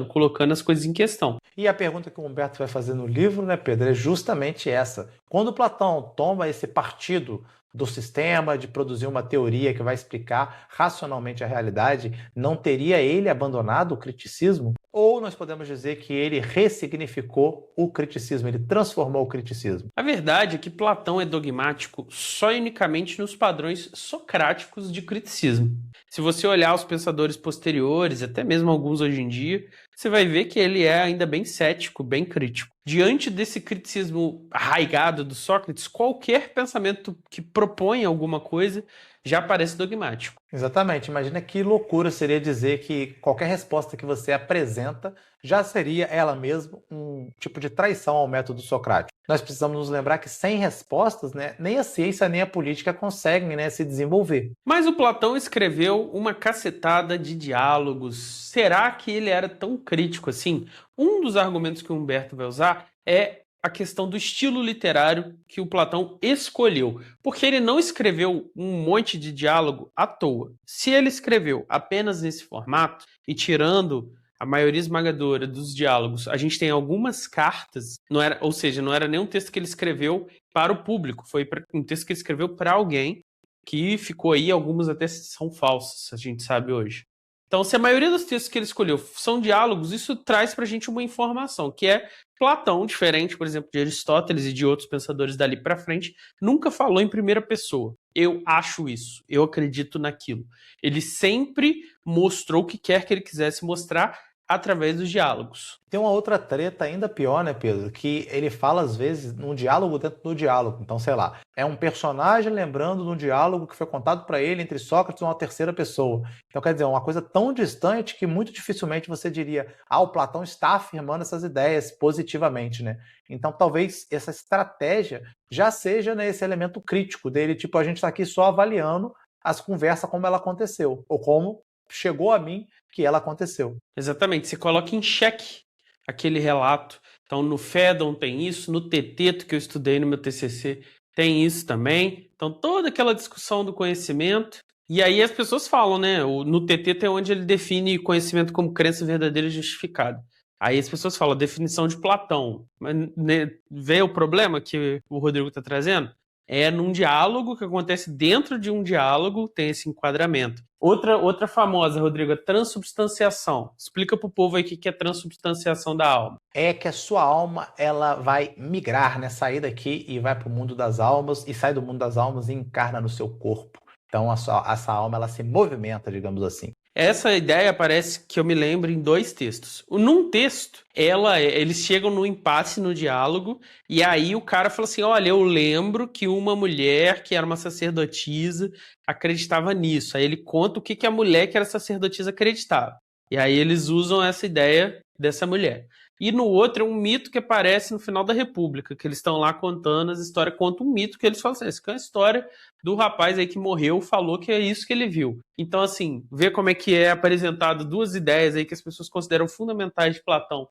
Speaker 2: colocando as coisas em questão.
Speaker 1: E a pergunta que o Humberto vai fazer no livro, né, Pedro, é justamente essa. Quando Platão toma esse partido do sistema, de produzir uma teoria que vai explicar racionalmente a realidade, não teria ele abandonado o criticismo? Ou nós podemos dizer que ele ressignificou o criticismo, ele transformou o criticismo?
Speaker 2: A verdade é que Platão é dogmático só e unicamente nos padrões socráticos de criticismo. Se você olhar os pensadores posteriores, até mesmo alguns hoje em dia, você vai ver que ele é ainda bem cético, bem crítico. Diante desse criticismo arraigado do Sócrates, qualquer pensamento que propõe alguma coisa já parece dogmático.
Speaker 1: Exatamente. Imagina que loucura seria dizer que qualquer resposta que você apresenta já seria ela mesma um tipo de traição ao método socrático. Nós precisamos nos lembrar que sem respostas, né, nem a ciência nem a política conseguem, né, se desenvolver.
Speaker 2: Mas o Platão escreveu uma cacetada de diálogos. Será que ele era tão crítico assim? Um dos argumentos que o Humberto vai usar é a questão do estilo literário que o Platão escolheu, porque ele não escreveu um monte de diálogo à toa. Se ele escreveu apenas nesse formato, e tirando a maioria esmagadora dos diálogos, a gente tem algumas cartas, ou seja, não era nenhum texto que ele escreveu para o público, foi um texto que ele escreveu para alguém, que ficou aí, algumas até são falsas, a gente sabe hoje. Então, se a maioria dos textos que ele escolheu são diálogos, isso traz para a gente uma informação, que é Platão, diferente, por exemplo, de Aristóteles e de outros pensadores dali para frente, nunca falou em primeira pessoa. Eu acho isso, eu acredito naquilo. Ele sempre mostrou o que quer que ele quisesse mostrar através dos diálogos.
Speaker 1: Tem uma outra treta ainda pior, né, Pedro? Que ele fala, às vezes, num diálogo dentro do diálogo. Então, sei lá, é um personagem lembrando de um diálogo que foi contado para ele entre Sócrates e uma terceira pessoa. Então, quer dizer, uma coisa tão distante que muito dificilmente você diria, o Platão está afirmando essas ideias positivamente, né? Então, talvez essa estratégia já seja, né, esse elemento crítico dele, tipo, a gente está aqui só avaliando as conversas como ela aconteceu, ou como chegou a mim que ela aconteceu.
Speaker 2: Exatamente, você coloca em xeque aquele relato. Então, no Phaedon tem isso, no Teteto, que eu estudei no meu TCC, tem isso também. Então, toda aquela discussão do conhecimento. E aí as pessoas falam, né? No Teteto é onde ele define conhecimento como crença verdadeira e justificada. Aí as pessoas falam, definição de Platão. Mas né, vê o problema que o Rodrigo está trazendo? É num diálogo que acontece dentro de um diálogo, tem esse enquadramento. Outra famosa, Rodrigo, é transubstanciação. Explica pro povo aí o que é transubstanciação da alma.
Speaker 1: É que a sua alma ela vai migrar, né? Sair daqui e vai para o mundo das almas, e sai do mundo das almas e encarna no seu corpo. Então essa alma ela se movimenta, digamos assim.
Speaker 2: Essa ideia aparece, que eu me lembro, em 2 textos. Num texto, eles chegam no impasse no diálogo, e aí o cara fala assim, olha, eu lembro que uma mulher que era uma sacerdotisa acreditava nisso. Aí ele conta o que a mulher que era sacerdotisa acreditava. E aí eles usam essa ideia dessa mulher. E no outro é um mito que aparece no final da República, que eles estão lá contando as histórias, conta um mito que eles falam assim, essa é uma história do rapaz aí que morreu, falou que é isso que ele viu. Então, assim, vê como é que é apresentado 2 ideias aí que as pessoas consideram fundamentais de Platão,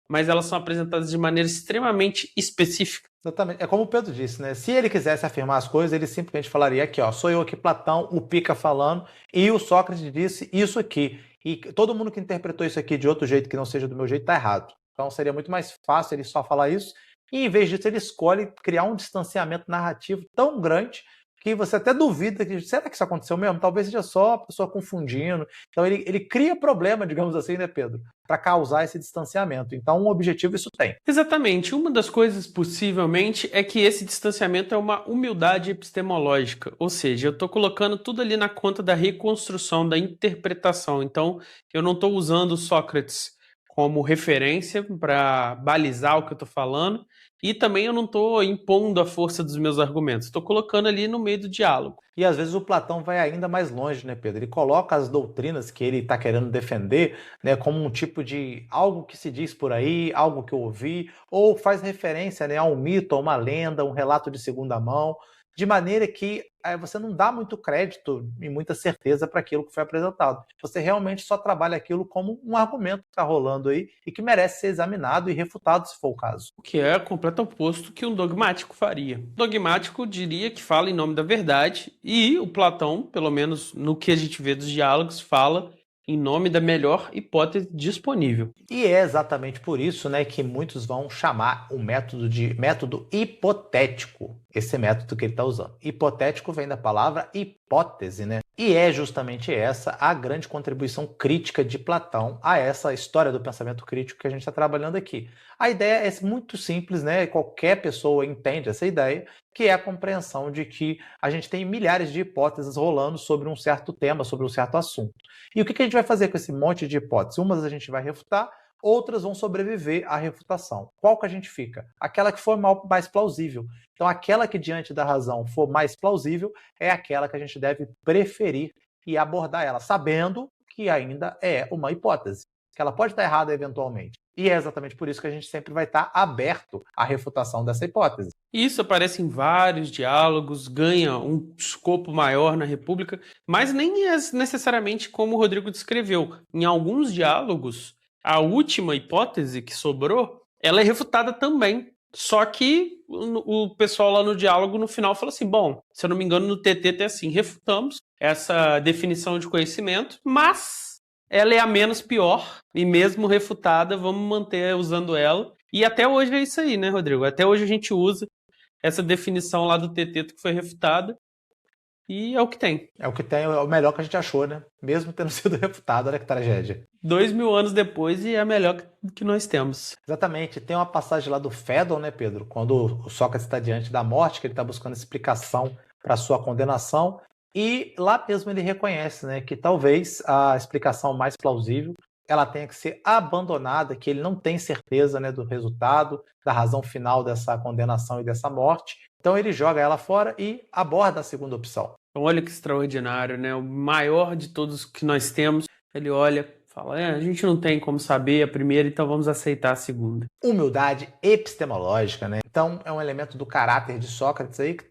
Speaker 2: mas elas são apresentadas de maneira extremamente específica.
Speaker 1: Exatamente. É como o Pedro disse, né? Se ele quisesse afirmar as coisas, ele simplesmente falaria aqui, ó, sou eu aqui, Platão, o Pica falando, e o Sócrates disse isso aqui. E todo mundo que interpretou isso aqui de outro jeito que não seja do meu jeito tá errado. Então seria muito mais fácil ele só falar isso. E em vez disso, ele escolhe criar um distanciamento narrativo tão grande que você até duvida que será que isso aconteceu mesmo? Talvez seja só a pessoa confundindo. Então ele cria problema, digamos assim, né, Pedro? Para causar esse distanciamento. Então um objetivo isso tem.
Speaker 2: Exatamente. Uma das coisas, possivelmente, é que esse distanciamento é uma humildade epistemológica. Ou seja, eu estou colocando tudo ali na conta da reconstrução, da interpretação. Então, eu não estou usando Sócrates como referência para balizar o que eu estou falando. E também eu não estou impondo a força dos meus argumentos. Estou colocando ali no meio do diálogo.
Speaker 1: E às vezes o Platão vai ainda mais longe, né, Pedro? Ele coloca as doutrinas que ele está querendo defender, né, como um tipo de algo que se diz por aí, algo que eu ouvi, ou faz referência, né, a um mito, a uma lenda, um relato de segunda mão, de maneira que você não dá muito crédito e muita certeza para aquilo que foi apresentado. Você realmente só trabalha aquilo como um argumento que está rolando aí e que merece ser examinado e refutado, se for o caso.
Speaker 2: O que é o completo oposto que um dogmático faria. O dogmático diria que fala em nome da verdade, e o Platão, pelo menos no que a gente vê dos diálogos, fala em nome da melhor hipótese disponível.
Speaker 1: E é exatamente por isso, né, que muitos vão chamar o método de método hipotético, esse método que ele está usando. Hipotético vem da palavra hipótese, né? E é justamente essa a grande contribuição crítica de Platão a essa história do pensamento crítico que a gente está trabalhando aqui. A ideia é muito simples, né? Qualquer pessoa entende essa ideia, que é a compreensão de que a gente tem milhares de hipóteses rolando sobre um certo tema, sobre um certo assunto. E o que a gente vai fazer com esse monte de hipóteses? Umas a gente vai refutar, outras vão sobreviver à refutação. Qual que a gente fica? Aquela que for mais plausível. Então, aquela que diante da razão for mais plausível é aquela que a gente deve preferir e abordar ela, sabendo que ainda é uma hipótese, que ela pode estar errada eventualmente. E é exatamente por isso que a gente sempre vai estar aberto à refutação dessa hipótese.
Speaker 2: Isso aparece em vários diálogos, ganha um escopo maior na República, mas nem é necessariamente como o Rodrigo descreveu. Em alguns diálogos, a última hipótese que sobrou, ela é refutada também. Só que o pessoal lá no diálogo, no final, fala assim, bom, se eu não me engano, no TT é assim, refutamos essa definição de conhecimento, mas ela é a menos pior, e mesmo refutada, vamos manter usando ela. E até hoje é isso aí, né, Rodrigo? Até hoje a gente usa essa definição lá do TT que foi refutada, e é o que tem.
Speaker 1: É o que tem, é o melhor que a gente achou, né? Mesmo tendo sido refutado, olha que tragédia.
Speaker 2: 2000 anos depois e é a melhor que nós temos.
Speaker 1: Exatamente. Tem uma passagem lá do Fédon, né, Pedro? Quando o Sócrates está diante da morte, que ele está buscando explicação para sua condenação. E lá mesmo ele reconhece, né, que talvez a explicação mais plausível ela tenha que ser abandonada, que ele não tem certeza, né, do resultado, da razão final dessa condenação e dessa morte. Então ele joga ela fora e aborda a segunda opção.
Speaker 2: Então, olha que extraordinário, né? O maior de todos que nós temos, ele olha, fala, a gente não tem como saber a primeira, então vamos aceitar a segunda.
Speaker 1: Humildade epistemológica, né? Então é um elemento do caráter de Sócrates aí que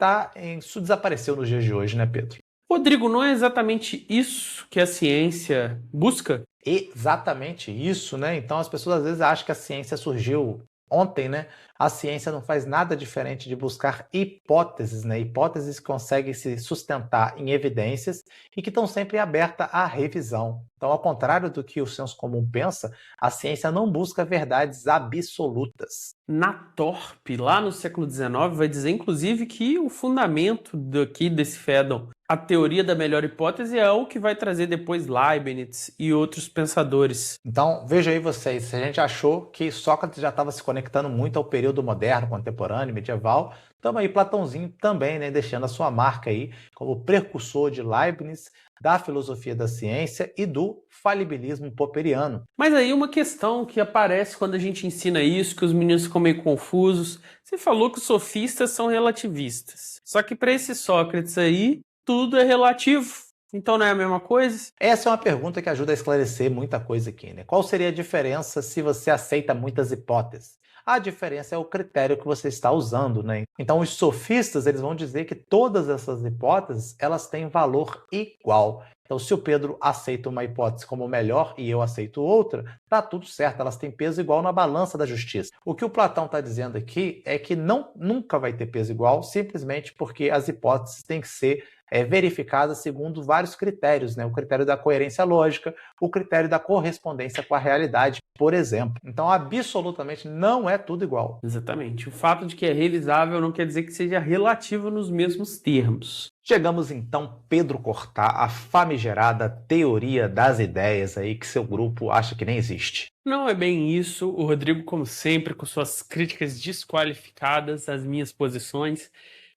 Speaker 1: isso desapareceu nos dias de hoje, né, Pedro?
Speaker 2: Rodrigo, não é exatamente isso que a ciência busca?
Speaker 1: Exatamente isso, né? Então as pessoas às vezes acham que a ciência surgiu ontem, né? A ciência não faz nada diferente de buscar hipóteses, né? Hipóteses que conseguem se sustentar em evidências e que estão sempre abertas à revisão. Então, ao contrário do que o senso comum pensa, a ciência não busca verdades absolutas.
Speaker 2: Nathorpe, lá no século XIX, vai dizer, inclusive, que o fundamento desse Fédon, a teoria da melhor hipótese, é o que vai trazer depois Leibniz e outros pensadores.
Speaker 1: Então, veja aí vocês, se a gente achou que Sócrates já estava se conectando muito ao período moderno, contemporâneo, medieval, estamos aí Platãozinho também, né, deixando a sua marca aí como precursor de Leibniz, da filosofia da ciência e do falibilismo popperiano.
Speaker 2: Mas aí uma questão que aparece quando a gente ensina isso, que os meninos ficam meio confusos, você falou que os sofistas são relativistas. Só que para esse Sócrates aí, tudo é relativo. Então não é a mesma coisa?
Speaker 1: Essa é uma pergunta que ajuda a esclarecer muita coisa aqui, né? Qual seria a diferença se você aceita muitas hipóteses? A diferença é o critério que você está usando, né? Então os sofistas, eles vão dizer que todas essas hipóteses, elas têm valor igual. Então se o Pedro aceita uma hipótese como melhor e eu aceito outra, tá tudo certo, elas têm peso igual na balança da justiça. O que o Platão está dizendo aqui é que nunca vai ter peso igual, simplesmente porque as hipóteses têm que ser verificada segundo vários critérios, né? O critério da coerência lógica, o critério da correspondência com a realidade, por exemplo. Então, absolutamente não é tudo igual.
Speaker 2: Exatamente. O fato de que é revisável não quer dizer que seja relativo nos mesmos termos.
Speaker 1: Chegamos então, Pedro Cortá, à famigerada teoria das ideias aí que seu grupo acha que nem existe.
Speaker 2: Não é bem isso. O Rodrigo, como sempre, com suas críticas desqualificadas às minhas posições.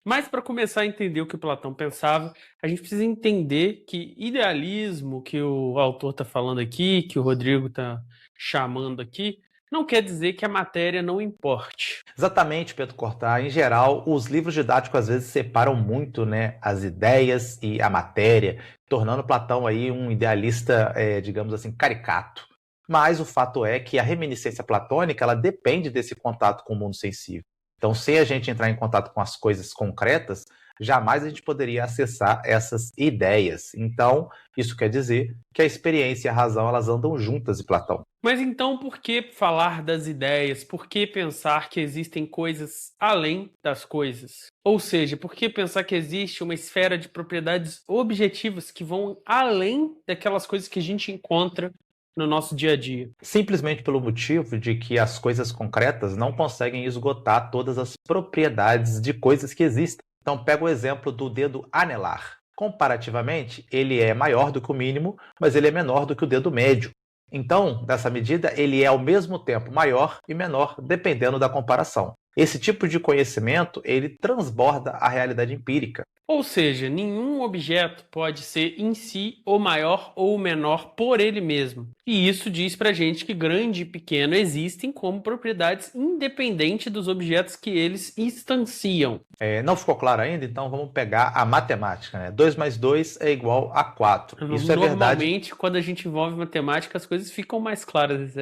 Speaker 2: Mas para começar a entender o que Platão pensava, a gente precisa entender que idealismo que o autor está falando aqui, que o Rodrigo está chamando aqui, não quer dizer que a matéria não importe.
Speaker 1: Exatamente, Pedro Cortá. Em geral, os livros didáticos às vezes separam muito, né, as ideias e a matéria, tornando Platão aí um idealista, digamos assim, caricato. Mas o fato é que a reminiscência platônica ela depende desse contato com o mundo sensível. Então, sem a gente entrar em contato com as coisas concretas, jamais a gente poderia acessar essas ideias. Então, isso quer dizer que a experiência e a razão elas andam juntas em Platão.
Speaker 2: Mas então, por que falar das ideias? Por que pensar que existem coisas além das coisas? Ou seja, por que pensar que existe uma esfera de propriedades objetivas que vão além daquelas coisas que a gente encontra no nosso dia a dia?
Speaker 1: Simplesmente pelo motivo de que as coisas concretas não conseguem esgotar todas as propriedades de coisas que existem. Então, pega o exemplo do dedo anelar. Comparativamente, ele é maior do que o mínimo, mas ele é menor do que o dedo médio. Então, dessa medida, ele é ao mesmo tempo maior e menor, dependendo da comparação. Esse tipo de conhecimento, ele transborda a realidade empírica.
Speaker 2: Ou seja, nenhum objeto pode ser em si o maior ou o menor por ele mesmo. E isso diz pra gente que grande e pequeno existem como propriedades independentes dos objetos que eles instanciam.
Speaker 1: Não ficou claro ainda? Então vamos pegar a matemática, né? 2 mais 2 é igual a 4. Isso é verdade.
Speaker 2: Normalmente, quando a gente envolve matemática, as coisas ficam mais claras.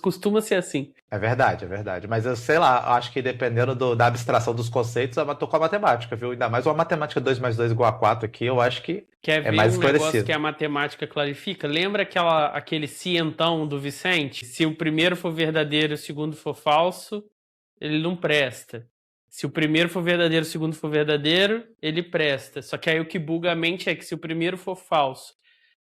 Speaker 2: Costuma ser assim.
Speaker 1: É verdade, é verdade. Mas eu sei lá, acho que dependendo da abstração dos conceitos, eu tô com a matemática, viu? Ainda mais uma matemática 2 mais 2 igual a 4 aqui, eu acho que
Speaker 2: Quer ver
Speaker 1: mais
Speaker 2: um negócio
Speaker 1: esclarecido.
Speaker 2: que a matemática clarifica? Lembra aquele cientão do Vicente? Se o primeiro for verdadeiro e o segundo for falso, ele não presta. Se o primeiro for verdadeiro e o segundo for verdadeiro, ele presta. Só que aí o que buga a mente é que se o primeiro for falso,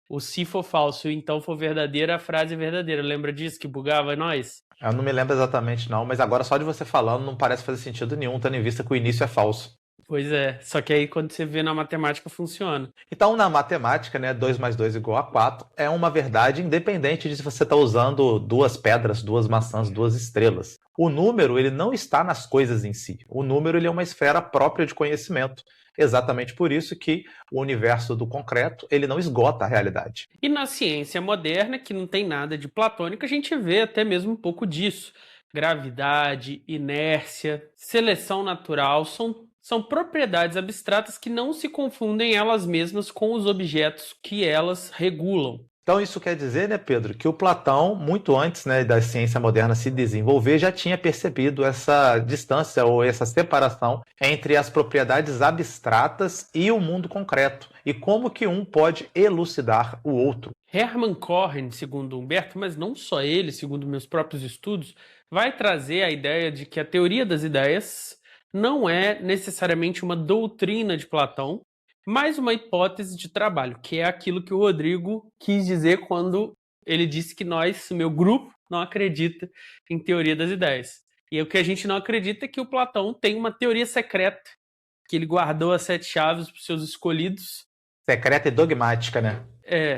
Speaker 2: o se for falso e o então for verdadeiro, a frase é verdadeira. Lembra disso que bugava nós?
Speaker 1: Eu não me lembro exatamente não, mas agora só de você falando não parece fazer sentido nenhum, tendo em vista que o início é falso.
Speaker 2: Pois é, só que aí quando você vê na matemática funciona.
Speaker 1: Então, na matemática, né, 2 mais 2 igual a 4 é uma verdade independente de se você está usando duas pedras, duas maçãs, duas estrelas. O número, ele não está nas coisas em si. O número, ele é uma esfera própria de conhecimento. Exatamente por isso que o universo do concreto, ele não esgota a realidade.
Speaker 2: E na ciência moderna, que não tem nada de platônico, a gente vê até mesmo um pouco disso. Gravidade, inércia, seleção natural são propriedades abstratas que não se confundem elas mesmas com os objetos que elas regulam.
Speaker 1: Então, isso quer dizer, né, Pedro, que o Platão, muito antes, né, da ciência moderna se desenvolver, já tinha percebido essa distância ou essa separação entre as propriedades abstratas e o mundo concreto, e como que um pode elucidar o outro.
Speaker 2: Hermann Cohen, segundo Humberto, mas não só ele, segundo meus próprios estudos, vai trazer a ideia de que a teoria das ideias não é necessariamente uma doutrina de Platão, mas uma hipótese de trabalho, que é aquilo que o Rodrigo quis dizer quando ele disse que nós, meu grupo, não acredita em teoria das ideias. E o que a gente não acredita é que o Platão tem uma teoria secreta, que ele guardou as 7 chaves para os seus escolhidos.
Speaker 1: Secreta e dogmática, né?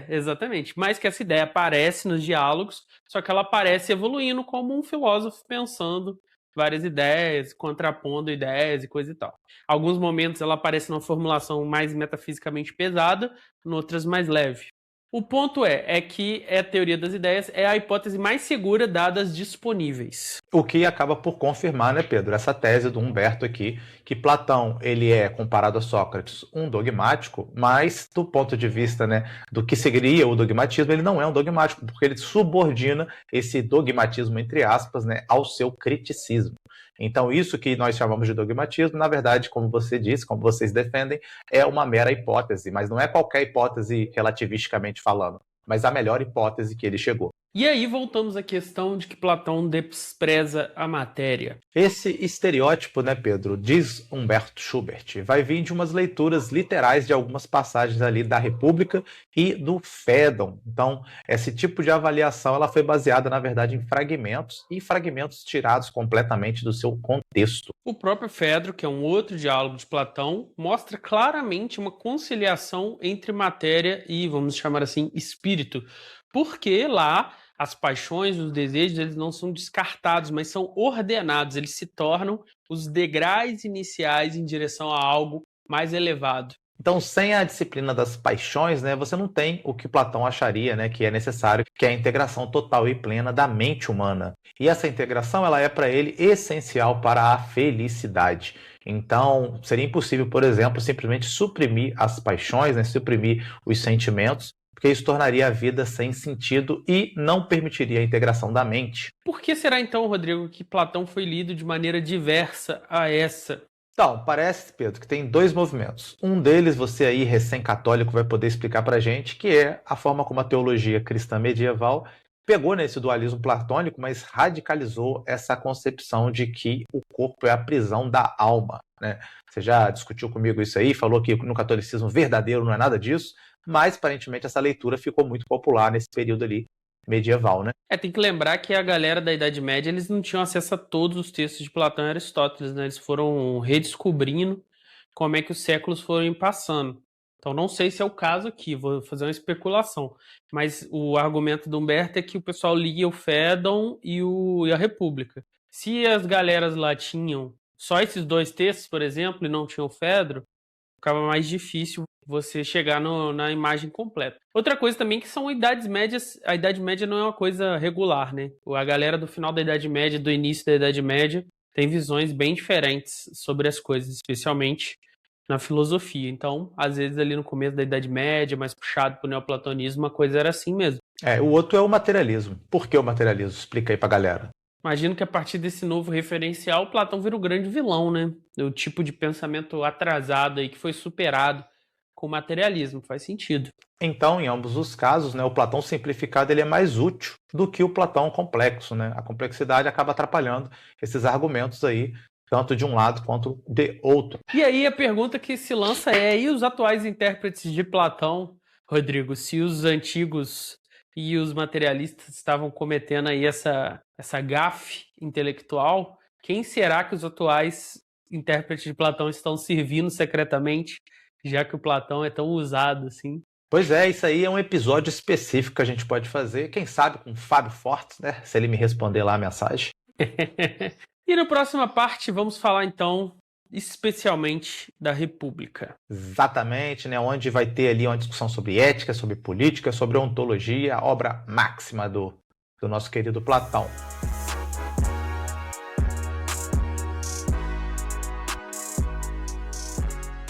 Speaker 2: Exatamente. Mas que essa ideia aparece nos diálogos, só que ela aparece evoluindo como um filósofo pensando várias ideias, contrapondo ideias e coisa e tal. Alguns momentos ela aparece numa formulação mais metafisicamente pesada, em outras mais leve. O ponto é que a teoria das ideias é a hipótese mais segura dadas disponíveis.
Speaker 1: O que acaba por confirmar, né, Pedro, essa tese do Humberto aqui, que Platão, ele é, comparado a Sócrates, um dogmático, mas do ponto de vista, né, do que seria o dogmatismo, ele não é um dogmático, porque ele subordina esse dogmatismo, entre aspas, né, ao seu criticismo. Então, isso que nós chamamos de dogmatismo, na verdade, como você disse, como vocês defendem, é uma mera hipótese, mas não é qualquer hipótese relativisticamente falando, mas a melhor hipótese que ele chegou.
Speaker 2: E aí voltamos à questão de que Platão despreza a matéria.
Speaker 1: Esse estereótipo, né, Pedro, diz Humberto Schubert, vai vir de umas leituras literais de algumas passagens ali da República e do Fédon. Então, esse tipo de avaliação ela foi baseada, na verdade, em fragmentos e fragmentos tirados completamente do seu contexto.
Speaker 2: O próprio Fedro, que é um outro diálogo de Platão, mostra claramente uma conciliação entre matéria e, vamos chamar assim, espírito, porque lá as paixões, os desejos, eles não são descartados, mas são ordenados, eles se tornam os degraus iniciais em direção a algo mais elevado.
Speaker 1: Então, sem a disciplina das paixões, né, você não tem o que Platão acharia, né, que é necessário, que é a integração total e plena da mente humana. E essa integração, ela é para ele essencial para a felicidade. Então, seria impossível, por exemplo, simplesmente suprimir as paixões, né, suprimir os sentimentos, porque isso tornaria a vida sem sentido e não permitiria a integração da mente.
Speaker 2: Por que será então, Rodrigo, que Platão foi lido de maneira diversa a essa?
Speaker 1: Então, parece, Pedro, que tem dois movimentos. Um deles, você aí, recém-católico, vai poder explicar pra gente, que é a forma como a teologia cristã medieval pegou nesse dualismo platônico, mas radicalizou essa concepção de que o corpo é a prisão da alma, né? Você já discutiu comigo isso aí, falou que no catolicismo verdadeiro não é nada disso, mas aparentemente essa leitura ficou muito popular nesse período ali medieval, né?
Speaker 2: Tem que lembrar que a galera da Idade Média, eles não tinham acesso a todos os textos de Platão e Aristóteles, né? Eles foram redescobrindo como é que os séculos foram passando. Então não sei se é o caso aqui, vou fazer uma especulação. Mas o argumento do Humberto é que o pessoal lia o Fédon e a República. Se as galeras lá tinham só esses dois textos, por exemplo, e não tinham o Fédon, ficava mais difícil você chegar na imagem completa. Outra coisa também que são idades médias. A Idade Média não é uma coisa regular, né? A galera do final da Idade Média, do início da Idade Média, tem visões bem diferentes sobre as coisas, especialmente na filosofia. Então, às vezes ali no começo da Idade Média, mais puxado para o neoplatonismo, a coisa era assim mesmo.
Speaker 1: O outro é o materialismo. Por que o materialismo? Explica aí pra galera.
Speaker 2: Imagino que a partir desse novo referencial, Platão vira o grande vilão, né? O tipo de pensamento atrasado aí que foi superado com o materialismo, faz sentido.
Speaker 1: Então, em ambos os casos, né, o Platão simplificado ele é mais útil do que o Platão complexo, né? A complexidade acaba atrapalhando esses argumentos aí, tanto de um lado quanto de outro.
Speaker 2: E aí a pergunta que se lança e os atuais intérpretes de Platão, Rodrigo, se os antigos e os materialistas estavam cometendo aí essa gafe intelectual, quem será que os atuais intérpretes de Platão estão servindo secretamente, já que o Platão é tão usado assim.
Speaker 1: Pois é, isso aí é um episódio específico que a gente pode fazer, quem sabe com o Fábio Fortes, né? Se ele me responder lá a mensagem.
Speaker 2: E na próxima parte vamos falar então especialmente da República.
Speaker 1: Exatamente, né? Onde vai ter ali uma discussão sobre ética, sobre política, sobre ontologia, a obra máxima do nosso querido Platão.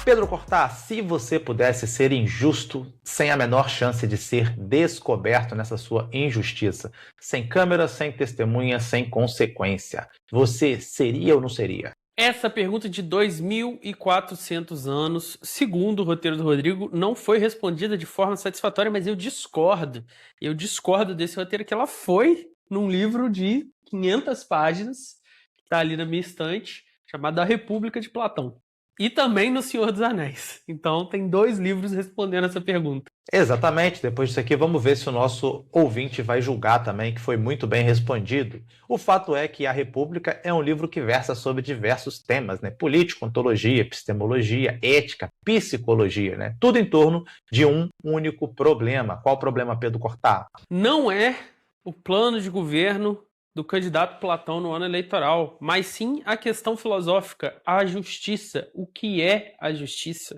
Speaker 1: Pedro Cortá, se você pudesse ser injusto sem a menor chance de ser descoberto nessa sua injustiça, sem câmera, sem testemunha, sem consequência, você seria ou não seria?
Speaker 2: Essa pergunta de 2.400 anos, segundo o roteiro do Rodrigo, não foi respondida de forma satisfatória, mas eu discordo. Eu discordo desse roteiro, que ela foi num livro de 500 páginas, que está ali na minha estante, chamado A República de Platão. E também no Senhor dos Anéis. Então tem 2 livros respondendo essa pergunta.
Speaker 1: Exatamente, depois disso aqui vamos ver se o nosso ouvinte vai julgar também que foi muito bem respondido. O fato é que A República é um livro que versa sobre diversos temas, né? Política, ontologia, epistemologia, ética, psicologia, né? Tudo em torno de um único problema. Qual o problema, Pedro Cortá?
Speaker 2: Não é o plano de governo do candidato Platão no ano eleitoral, mas sim a questão filosófica, a justiça. O que é a justiça?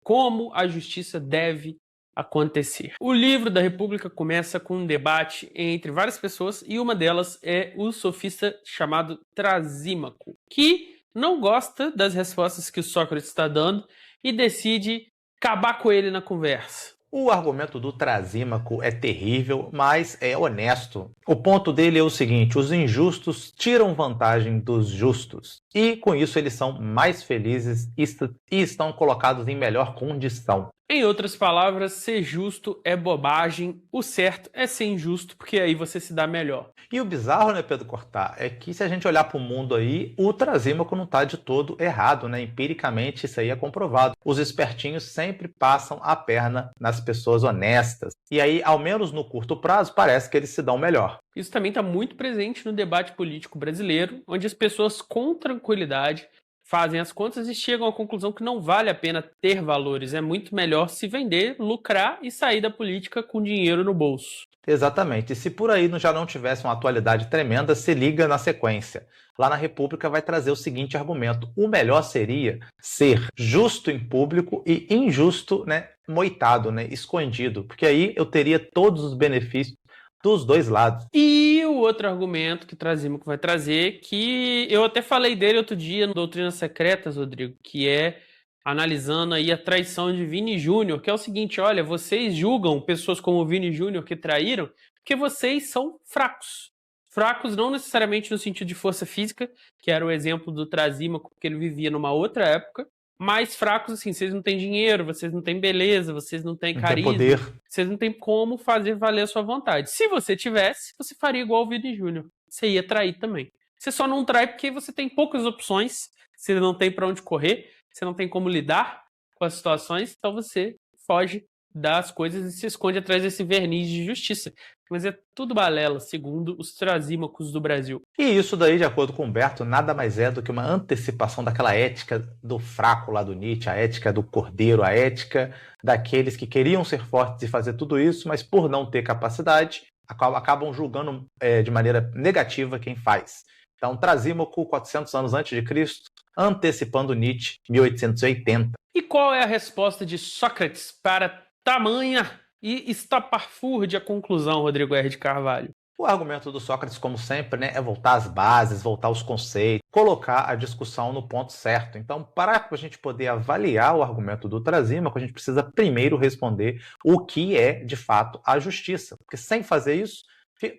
Speaker 2: Como a justiça deve acontecer? O livro da República começa com um debate entre várias pessoas e uma delas é o sofista chamado Trasímaco, que não gosta das respostas que o Sócrates está dando e decide acabar com ele na conversa.
Speaker 1: O argumento do Trasímaco é terrível, mas é honesto. O ponto dele é o seguinte: os injustos tiram vantagem dos justos. E, com isso, eles são mais felizes e estão colocados em melhor condição.
Speaker 2: Em outras palavras, ser justo é bobagem, o certo é ser injusto, porque aí você se dá melhor.
Speaker 1: E o bizarro, né, Pedro Cortá, é que se a gente olhar para o mundo aí, o Trasímaco não está de todo errado, né? Empiricamente isso aí é comprovado. Os espertinhos sempre passam a perna nas pessoas honestas. E aí, ao menos no curto prazo, parece que eles se dão melhor.
Speaker 2: Isso também está muito presente no debate político brasileiro, onde as pessoas com tranquilidade fazem as contas e chegam à conclusão que não vale a pena ter valores. É muito melhor se vender, lucrar e sair da política com dinheiro no bolso.
Speaker 1: Exatamente. E se por aí já não tivesse uma atualidade tremenda, se liga na sequência. Lá na República vai trazer o seguinte argumento: o melhor seria ser justo em público e injusto, né, moitado, né, escondido, porque aí eu teria todos os benefícios dos dois lados.
Speaker 2: E o outro argumento que Trasímaco vai trazer, que eu até falei dele outro dia no Doutrinas Secretas, Rodrigo, que é analisando aí a traição de Vini Júnior, que é o seguinte: olha, vocês julgam pessoas como Vini Júnior que traíram porque vocês são fracos. Fracos não necessariamente no sentido de força física, que era o exemplo do Trasímaco, porque ele vivia numa outra época, mas fracos assim, vocês não têm dinheiro, vocês não têm beleza, vocês não têm carisma,
Speaker 1: não tem poder.
Speaker 2: Vocês não têm como fazer valer a sua vontade. Se você tivesse, você faria igual o Vini Júnior. Você ia trair também. Você só não trai porque você tem poucas opções, você não tem para onde correr, você não tem como lidar com as situações, então você foge das coisas e se esconde atrás desse verniz de justiça. Mas é tudo balela, segundo os Trasímacos do Brasil.
Speaker 1: E isso daí, de acordo com Humberto, nada mais é do que uma antecipação daquela ética do fraco lá do Nietzsche, a ética do cordeiro, a ética daqueles que queriam ser fortes e fazer tudo isso, mas por não ter capacidade, acabam julgando de maneira negativa quem faz. Então, Trasímaco, 400 anos antes de Cristo, antecipando Nietzsche, 1880.
Speaker 2: E qual é a resposta de Sócrates para tamanha e estapafúrdia conclusão, Rodrigo R. de Carvalho?
Speaker 1: O argumento do Sócrates, como sempre, né, é voltar às bases, voltar aos conceitos, colocar a discussão no ponto certo. Então, para a gente poder avaliar o argumento do Trasímaco, a gente precisa primeiro responder o que é, de fato, a justiça. Porque sem fazer isso,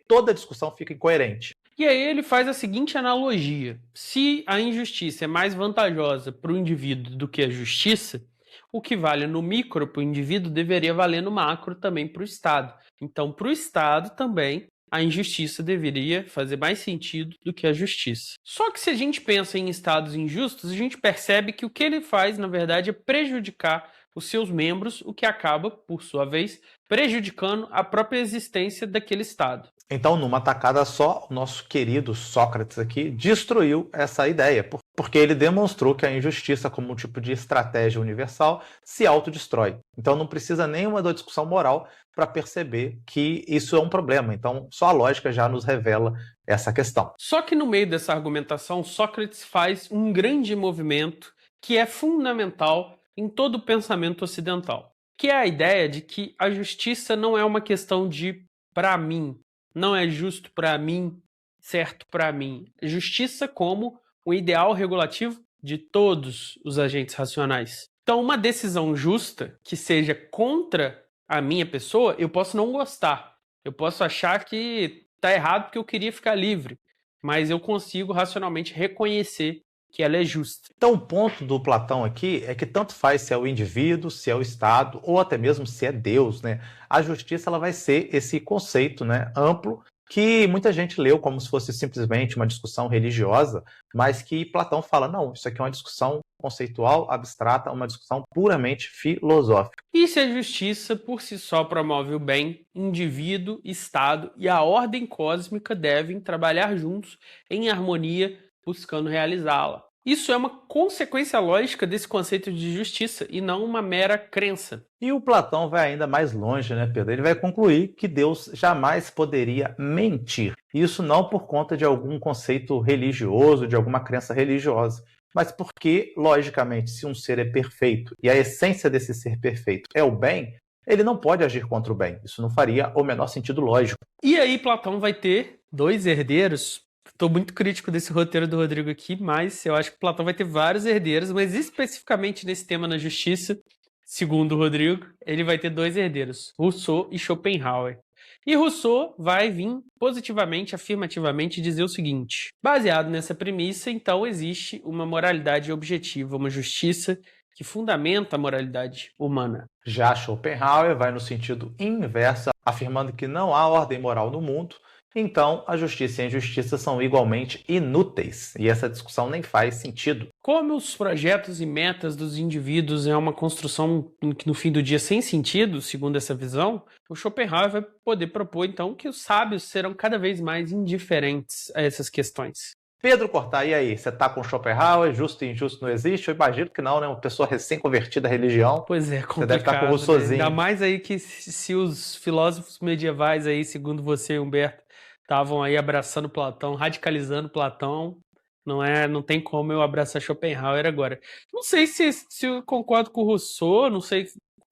Speaker 1: toda a discussão fica incoerente.
Speaker 2: E aí ele faz a seguinte analogia: se a injustiça é mais vantajosa para o indivíduo do que a justiça, o que vale no micro para o indivíduo deveria valer no macro também para o Estado. Então, para o Estado também, a injustiça deveria fazer mais sentido do que a justiça. Só que se a gente pensa em estados injustos, a gente percebe que o que ele faz, na verdade, é prejudicar os seus membros, o que acaba, por sua vez, prejudicando a própria existência daquele Estado.
Speaker 1: Então, numa tacada só, o nosso querido Sócrates aqui destruiu essa ideia. Porque ele demonstrou que a injustiça, como um tipo de estratégia universal, se autodestrói. Então não precisa nenhuma da discussão moral para perceber que isso é um problema. Então só a lógica já nos revela essa questão.
Speaker 2: Só que no meio dessa argumentação, Sócrates faz um grande movimento que é fundamental em todo o pensamento ocidental, que é a ideia de que a justiça não é uma questão de para mim, não é justo para mim, certo para mim. Justiça como o ideal regulativo de todos os agentes racionais. Então, uma decisão justa que seja contra a minha pessoa, eu posso não gostar. Eu posso achar que está errado porque eu queria ficar livre, mas eu consigo racionalmente reconhecer que ela é justa.
Speaker 1: Então o ponto do Platão aqui é que tanto faz se é o indivíduo, se é o Estado, ou até mesmo se é Deus, né? A justiça ela vai ser esse conceito, né, amplo, que muita gente leu como se fosse simplesmente uma discussão religiosa, mas que Platão fala, não, isso aqui é uma discussão conceitual, abstrata, uma discussão puramente filosófica.
Speaker 2: E se a justiça por si só promove o bem, indivíduo, Estado e a ordem cósmica devem trabalhar juntos em harmonia, buscando realizá-la. Isso é uma consequência lógica desse conceito de justiça e não uma mera crença.
Speaker 1: E o Platão vai ainda mais longe, né, Pedro? Ele vai concluir que Deus jamais poderia mentir. Isso não por conta de algum conceito religioso, de alguma crença religiosa, mas porque, logicamente, se um ser é perfeito e a essência desse ser perfeito é o bem, ele não pode agir contra o bem. Isso não faria o menor sentido lógico.
Speaker 2: E aí Platão vai ter dois herdeiros. Estou muito crítico desse roteiro do Rodrigo aqui, mas eu acho que Platão vai ter vários herdeiros, mas especificamente nesse tema na justiça, segundo o Rodrigo, ele vai ter dois herdeiros, Rousseau e Schopenhauer. E Rousseau vai vir positivamente, afirmativamente dizer o seguinte: baseado nessa premissa, então existe uma moralidade objetiva, uma justiça que fundamenta a moralidade humana.
Speaker 1: Já Schopenhauer vai no sentido inverso, afirmando que não há ordem moral no mundo, então a justiça e a injustiça são igualmente inúteis, e essa discussão nem faz sentido.
Speaker 2: Como os projetos e metas dos indivíduos é uma construção que no fim do dia sem sentido, segundo essa visão, o Schopenhauer vai poder propor então que os sábios serão cada vez mais indiferentes a essas questões.
Speaker 1: Pedro Cortá, e aí? Você tá com Schopenhauer? Justo e injusto não existe? Eu imagino que não, né? Uma pessoa recém-convertida à religião.
Speaker 2: Pois é, complicado.
Speaker 1: Você deve estar com o Rousseauzinho.
Speaker 2: Né? Ainda mais aí que se os filósofos medievais aí, segundo você, Humberto, estavam aí abraçando Platão, radicalizando Platão, não tem como eu abraçar Schopenhauer agora. Não sei se eu concordo com o Rousseau, não sei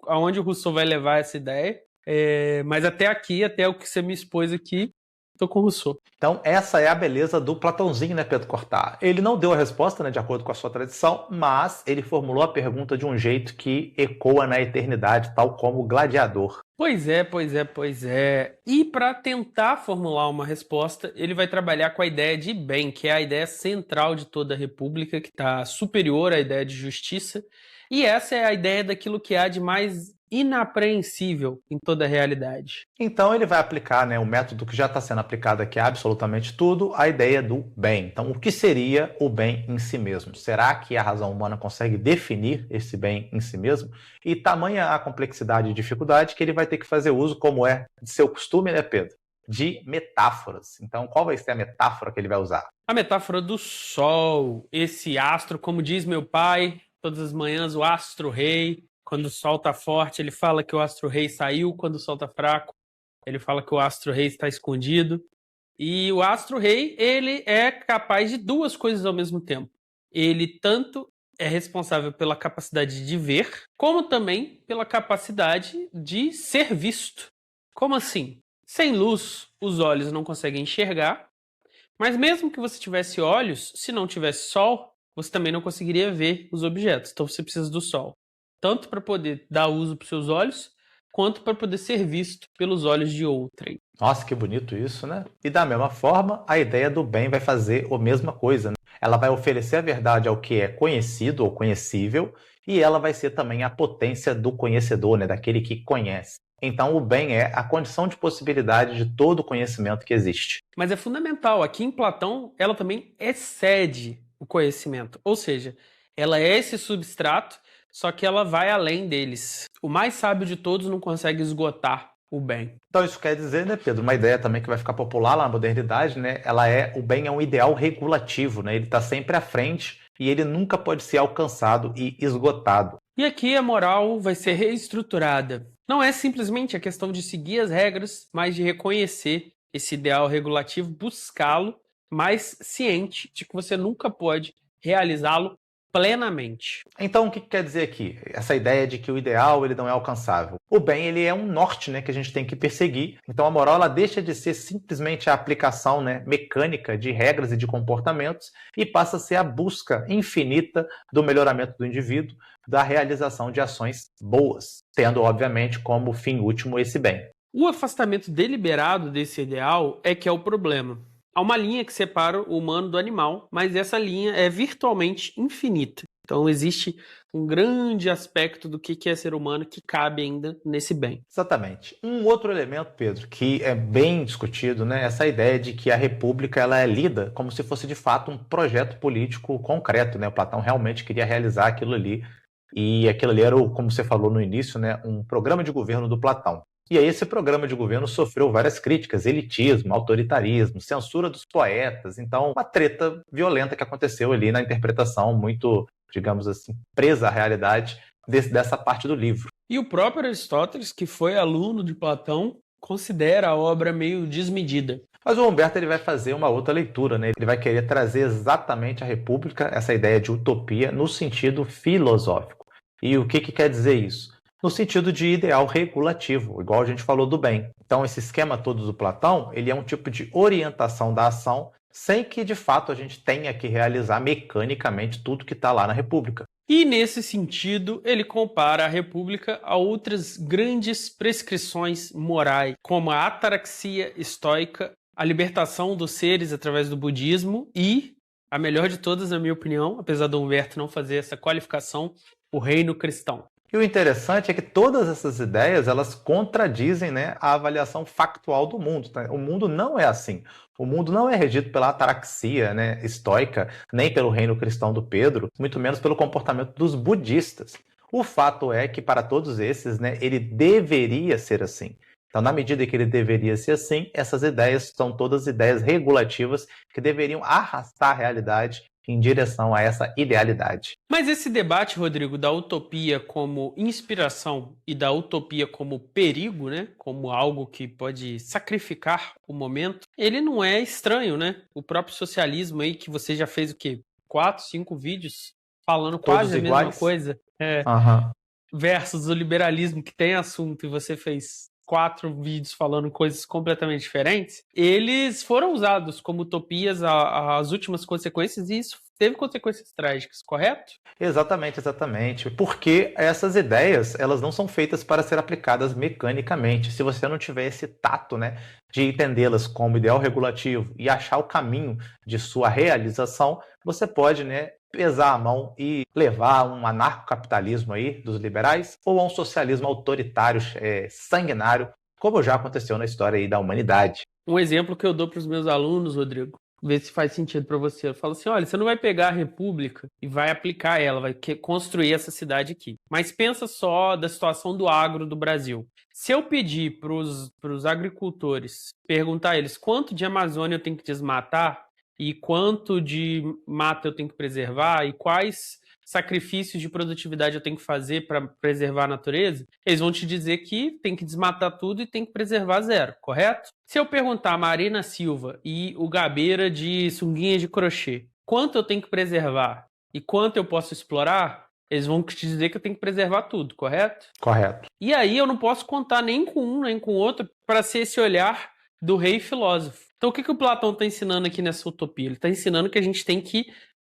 Speaker 2: aonde o Rousseau vai levar essa ideia, mas até aqui, até o que você me expôs aqui, tô com o Rousseau.
Speaker 1: Então, essa é a beleza do Platãozinho, né, Pedro Cortá? Ele não deu a resposta, né, de acordo com a sua tradição, mas ele formulou a pergunta de um jeito que ecoa na eternidade, tal como o gladiador.
Speaker 2: Pois é. E para tentar formular uma resposta, ele vai trabalhar com a ideia de bem, que é a ideia central de toda a república, que está superior à ideia de justiça. E essa é a ideia daquilo que há de mais inapreensível em toda a realidade.
Speaker 1: Então ele vai aplicar, né, o método que já está sendo aplicado aqui a absolutamente tudo, a ideia do bem. Então o que seria o bem em si mesmo? Será que a razão humana consegue definir esse bem em si mesmo? E tamanha a complexidade e dificuldade que ele vai ter que fazer uso, como é de seu costume, né, Pedro? De metáforas. Então qual vai ser a metáfora que ele vai usar?
Speaker 2: A metáfora do Sol, esse astro, como diz meu pai, todas as manhãs o astro-rei. Quando o sol está forte, ele fala que o astro-rei saiu. Quando o sol está fraco, ele fala que o astro-rei está escondido. E o astro-rei, ele é capaz de duas coisas ao mesmo tempo. Ele tanto é responsável pela capacidade de ver, como também pela capacidade de ser visto. Como assim? Sem luz, os olhos não conseguem enxergar, mas mesmo que você tivesse olhos, se não tivesse sol, você também não conseguiria ver os objetos. Então você precisa do sol. Tanto para poder dar uso para os seus olhos, quanto para poder ser visto pelos olhos de outrem.
Speaker 1: Nossa, que bonito isso, né? E da mesma forma, a ideia do bem vai fazer a mesma coisa, né? Ela vai oferecer a verdade ao que é conhecido ou conhecível, e ela vai ser também a potência do conhecedor, né? Daquele que conhece. Então, o bem é a condição de possibilidade de todo o conhecimento que existe.
Speaker 2: Mas é fundamental, aqui em Platão, ela também excede o conhecimento. Ou seja, ela é esse substrato, só que ela vai além deles. O mais sábio de todos não consegue esgotar o bem.
Speaker 1: Então isso quer dizer, né, Pedro, uma ideia também que vai ficar popular lá na modernidade, né? O bem é um ideal regulativo, né? Ele está sempre à frente e ele nunca pode ser alcançado e esgotado.
Speaker 2: E aqui a moral vai ser reestruturada. Não é simplesmente a questão de seguir as regras, mas de reconhecer esse ideal regulativo, buscá-lo, mas ciente de que você nunca pode realizá-lo plenamente.
Speaker 1: Então, o que quer dizer aqui? Essa ideia de que o ideal ele não é alcançável. O bem ele é um norte, né, que a gente tem que perseguir. Então, a moral ela deixa de ser simplesmente a aplicação, né, mecânica de regras e de comportamentos e passa a ser a busca infinita do melhoramento do indivíduo, da realização de ações boas, tendo, obviamente, como fim último esse bem.
Speaker 2: O afastamento deliberado desse ideal é que é o problema. Há uma linha que separa o humano do animal, mas essa linha é virtualmente infinita. Então existe um grande aspecto do que é ser humano que cabe ainda nesse bem.
Speaker 1: Exatamente. Um outro elemento, Pedro, que é bem discutido, né, essa ideia de que a república ela é lida como se fosse de fato um projeto político concreto, né? O Platão realmente queria realizar aquilo ali e aquilo ali era, como você falou no início, né, um programa de governo do Platão. E aí esse programa de governo sofreu várias críticas, elitismo, autoritarismo, censura dos poetas, então uma treta violenta que aconteceu ali na interpretação muito, digamos assim, presa à realidade dessa parte do livro.
Speaker 2: E o próprio Aristóteles, que foi aluno de Platão, considera a obra meio desmedida.
Speaker 1: Mas o Humberto ele vai fazer uma outra leitura, né? Ele vai querer trazer exatamente a República, essa ideia de utopia, no sentido filosófico. E o que quer dizer isso? No sentido de ideal regulativo, igual a gente falou do bem. Então, esse esquema todo do Platão, ele é um tipo de orientação da ação, sem que, de fato, a gente tenha que realizar mecanicamente tudo que está lá na República.
Speaker 2: E, nesse sentido, ele compara a República a outras grandes prescrições morais, como a ataraxia estoica, a libertação dos seres através do budismo e, a melhor de todas, na minha opinião, apesar do Humberto não fazer essa qualificação, o reino cristão.
Speaker 1: E o interessante é que todas essas ideias, elas contradizem, né, a avaliação factual do mundo. Tá? O mundo não é assim. O mundo não é regido pela ataraxia, né, estoica, nem pelo reino cristão do Pedro, muito menos pelo comportamento dos budistas. O fato é que para todos esses, né, ele deveria ser assim. Então, na medida que ele deveria ser assim, essas ideias são todas ideias regulativas que deveriam arrastar a realidade em direção a essa idealidade.
Speaker 2: Mas esse debate, Rodrigo, da utopia como inspiração e da utopia como perigo, né, como algo que pode sacrificar o momento, ele não é estranho, né? O próprio socialismo aí, que você já fez o quê? 4, 5 vídeos falando
Speaker 1: Todos
Speaker 2: quase a
Speaker 1: iguais?
Speaker 2: mesma coisa. Versus o liberalismo que tem assunto e você fez 4 vídeos falando coisas completamente diferentes, eles foram usados como utopias as últimas consequências e isso teve consequências trágicas, correto?
Speaker 1: Exatamente, exatamente. Porque essas ideias, elas não são feitas para ser aplicadas mecanicamente. Se você não tiver esse tato, né, de entendê-las como ideal regulativo e achar o caminho de sua realização, você pode, né, pesar a mão e levar a um anarcocapitalismo aí dos liberais ou a um socialismo autoritário, sanguinário, como já aconteceu na história aí da humanidade.
Speaker 2: Um exemplo que eu dou para os meus alunos, Rodrigo, ver se faz sentido para você. Eu falo assim, olha, você não vai pegar a República e vai aplicar ela, vai construir essa cidade aqui. Mas pensa só da situação do agro do Brasil. Se eu pedir para os agricultores, perguntar a eles quanto de Amazônia eu tenho que desmatar e quanto de mata eu tenho que preservar e quais sacrifícios de produtividade eu tenho que fazer para preservar a natureza, eles vão te dizer que tem que desmatar tudo e tem que preservar zero, correto? Se eu perguntar a Marina Silva e o Gabeira de sunguinha de crochê, quanto eu tenho que preservar e quanto eu posso explorar, eles vão te dizer que eu tenho que preservar tudo, correto?
Speaker 1: Correto.
Speaker 2: E aí eu não posso contar nem com um, nem com outro para ser esse olhar do rei filósofo. Então o que o Platão está ensinando aqui nessa utopia? Ele está ensinando que a gente tem que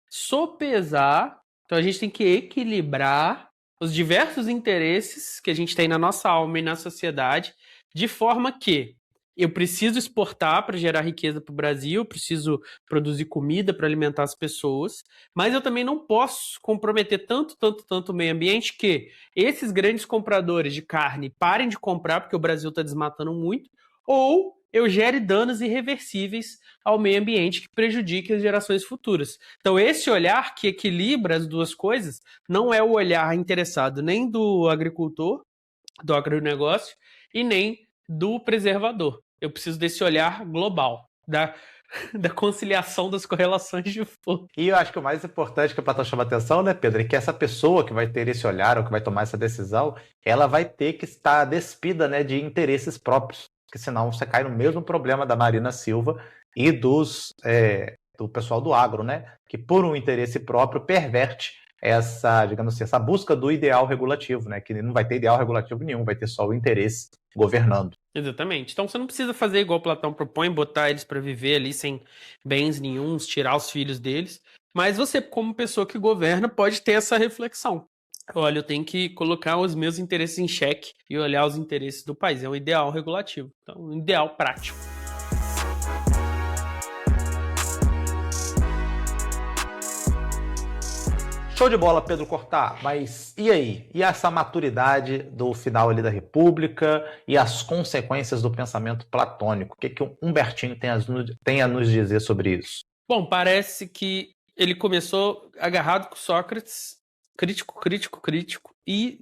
Speaker 2: sopesar. Então a gente tem que equilibrar os diversos interesses que a gente tem na nossa alma e na sociedade, de forma que eu preciso exportar para gerar riqueza para o Brasil, eu preciso produzir comida para alimentar as pessoas, mas eu também não posso comprometer tanto o meio ambiente que esses grandes compradores de carne parem de comprar porque o Brasil está desmatando muito, ou eu gere danos irreversíveis ao meio ambiente que prejudiquem as gerações futuras. Então, esse olhar que equilibra as duas coisas não é o olhar interessado nem do agricultor, do agronegócio, e nem do preservador. Eu preciso desse olhar global, da conciliação das correlações de força.
Speaker 1: E eu acho que o mais importante que o Platão chama atenção, né, Pedro, é que essa pessoa que vai ter esse olhar ou que vai tomar essa decisão, ela vai ter que estar despida, né, de interesses próprios, porque senão você cai no mesmo problema da Marina Silva e do pessoal do agro, né, que por um interesse próprio perverte essa, digamos assim, essa busca do ideal regulativo, né, que não vai ter ideal regulativo nenhum, vai ter só o interesse governando.
Speaker 2: Exatamente. Então você não precisa fazer igual Platão propõe, botar eles para viver ali sem bens nenhuns, tirar os filhos deles. Mas você, como pessoa que governa, pode ter essa reflexão. Olha, eu tenho que colocar os meus interesses em xeque e olhar os interesses do país. É um ideal regulativo. Então, um ideal prático.
Speaker 1: Show de bola, Pedro Cortá, mas e aí? E essa maturidade do final ali da República e as consequências do pensamento platônico? O que o Humbertinho tem a nos dizer sobre isso?
Speaker 2: Bom, parece que ele começou agarrado com Sócrates, crítico, e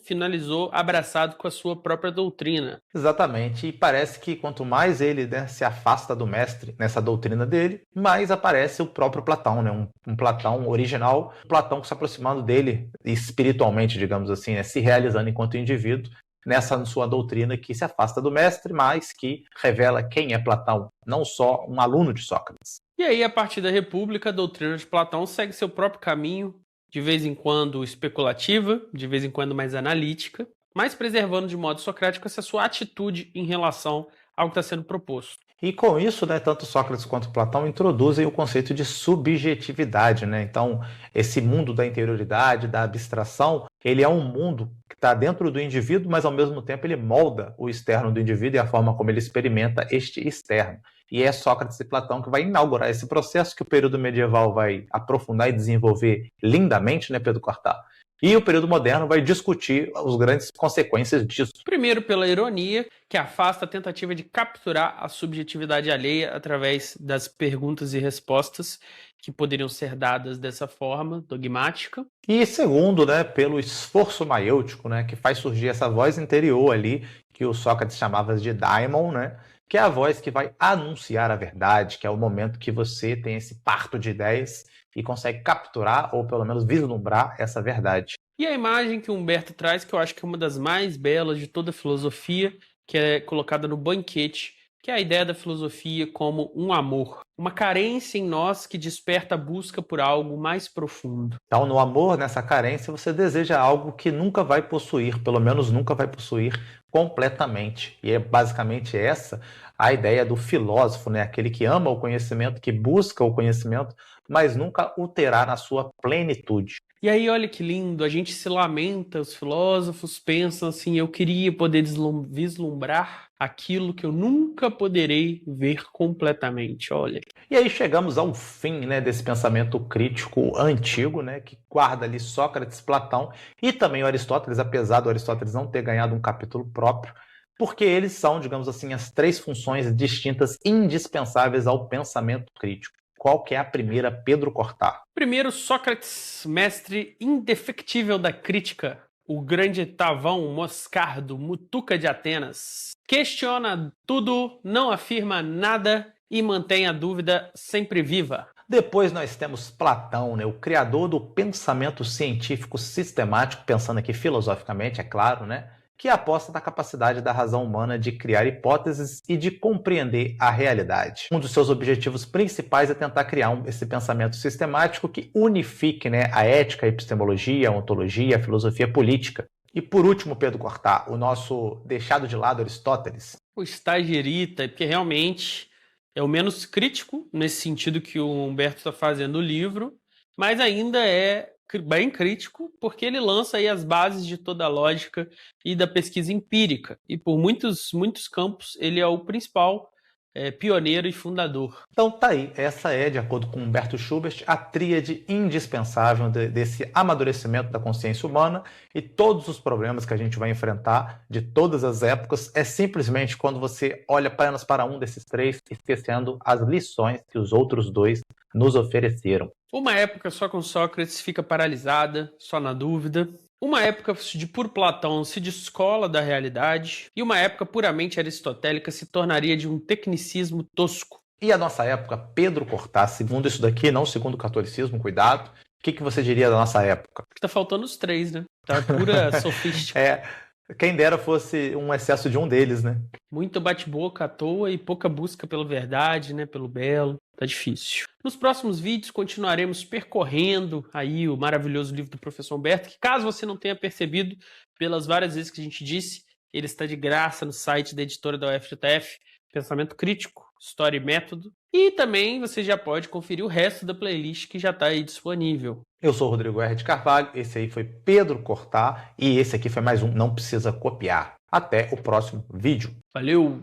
Speaker 2: finalizou abraçado com a sua própria doutrina.
Speaker 1: Exatamente, e parece que quanto mais ele, né, se afasta do mestre nessa doutrina dele, mais aparece o próprio Platão, né, um Platão original, um Platão se aproximando dele espiritualmente, digamos assim, né, se realizando enquanto indivíduo nessa sua doutrina que se afasta do mestre, mas que revela quem é Platão, não só um aluno de Sócrates.
Speaker 2: E aí, a partir da República, a doutrina de Platão segue seu próprio caminho, de vez em quando especulativa, de vez em quando mais analítica, mas preservando de modo socrático essa sua atitude em relação ao que está sendo proposto.
Speaker 1: E com isso, né, tanto Sócrates quanto Platão introduzem o conceito de subjetividade, né? Então, esse mundo da interioridade, da abstração, ele é um mundo que está dentro do indivíduo, mas ao mesmo tempo ele molda o externo do indivíduo e a forma como ele experimenta este externo. E é Sócrates e Platão que vai inaugurar esse processo que o período medieval vai aprofundar e desenvolver lindamente, né, Pedro Cortá? E o período moderno vai discutir as grandes consequências disso.
Speaker 2: Primeiro, pela ironia, que afasta a tentativa de capturar a subjetividade alheia através das perguntas e respostas que poderiam ser dadas dessa forma dogmática.
Speaker 1: E segundo, né, pelo esforço maiêutico, né, que faz surgir essa voz interior ali, que o Sócrates chamava de daimon, né, que é a voz que vai anunciar a verdade, que é o momento que você tem esse parto de ideias e consegue capturar, ou pelo menos vislumbrar, essa verdade.
Speaker 2: E a imagem que o Humberto traz, que eu acho que é uma das mais belas de toda a filosofia, que é colocada no banquete, que é a ideia da filosofia como um amor, uma carência em nós que desperta a busca por algo mais profundo.
Speaker 1: Então, no amor, nessa carência, você deseja algo que nunca vai possuir, pelo menos nunca vai possuir completamente. E é basicamente essa a ideia do filósofo, né? Aquele que ama o conhecimento, que busca o conhecimento, mas nunca o terá na sua plenitude.
Speaker 2: E aí, olha que lindo, a gente se lamenta, os filósofos pensam assim, eu queria poder vislumbrar aquilo que eu nunca poderei ver completamente, olha.
Speaker 1: E aí chegamos ao fim, né, desse pensamento crítico antigo, né, que guarda ali Sócrates, Platão e também Aristóteles, apesar do Aristóteles não ter ganhado um capítulo próprio, porque eles são, digamos assim, as três funções distintas indispensáveis ao pensamento crítico. Qual que é a primeira, Pedro Cortá?
Speaker 2: Primeiro, Sócrates, mestre indefectível da crítica, o grande Tavão Moscardo, Mutuca de Atenas. Questiona tudo, não afirma nada e mantém a dúvida sempre viva.
Speaker 1: Depois nós temos Platão, né, o criador do pensamento científico sistemático, pensando aqui filosoficamente, é claro, né, que aposta na capacidade da razão humana de criar hipóteses e de compreender a realidade. Um dos seus objetivos principais é tentar criar esse pensamento sistemático que unifique, né, a ética, a epistemologia, a ontologia, a filosofia política. E por último, Pedro Cortá, o nosso deixado de lado Aristóteles.
Speaker 2: O estagerita, porque realmente é o menos crítico, nesse sentido que o Humberto está fazendo no livro, mas ainda é bem crítico, porque ele lança aí as bases de toda a lógica e da pesquisa empírica. E por muitos campos, ele é o principal pioneiro e fundador.
Speaker 1: Então tá aí, essa é, de acordo com Humberto Schubert, a tríade indispensável desse amadurecimento da consciência humana, e todos os problemas que a gente vai enfrentar de todas as épocas é simplesmente quando você olha apenas para um desses três, esquecendo as lições que os outros dois nos ofereceram.
Speaker 2: Uma época só com Sócrates fica paralisada, só na dúvida. Uma época de puro Platão se descola da realidade, e uma época puramente aristotélica se tornaria de um tecnicismo tosco.
Speaker 1: E a nossa época, Pedro Cortá, segundo isso daqui, não segundo o catolicismo, cuidado. O que você diria da nossa época?
Speaker 2: Tá faltando os 3, né? Tá pura sofística.
Speaker 1: Quem dera fosse um excesso de um deles, né?
Speaker 2: Muito bate-boca à toa e pouca busca pela verdade, né? Pelo belo. Tá difícil. Nos próximos vídeos continuaremos percorrendo aí o maravilhoso livro do professor Humberto, que caso você não tenha percebido, pelas várias vezes que a gente disse, ele está de graça no site da editora da UFJF, Pensamento Crítico, História e Método. E também você já pode conferir o resto da playlist que já está aí disponível.
Speaker 1: Eu sou o Rodrigo R. de Carvalho, esse aí foi Pedro Cortá e esse aqui foi mais um Não Precisa Copiar. Até o próximo vídeo.
Speaker 2: Valeu!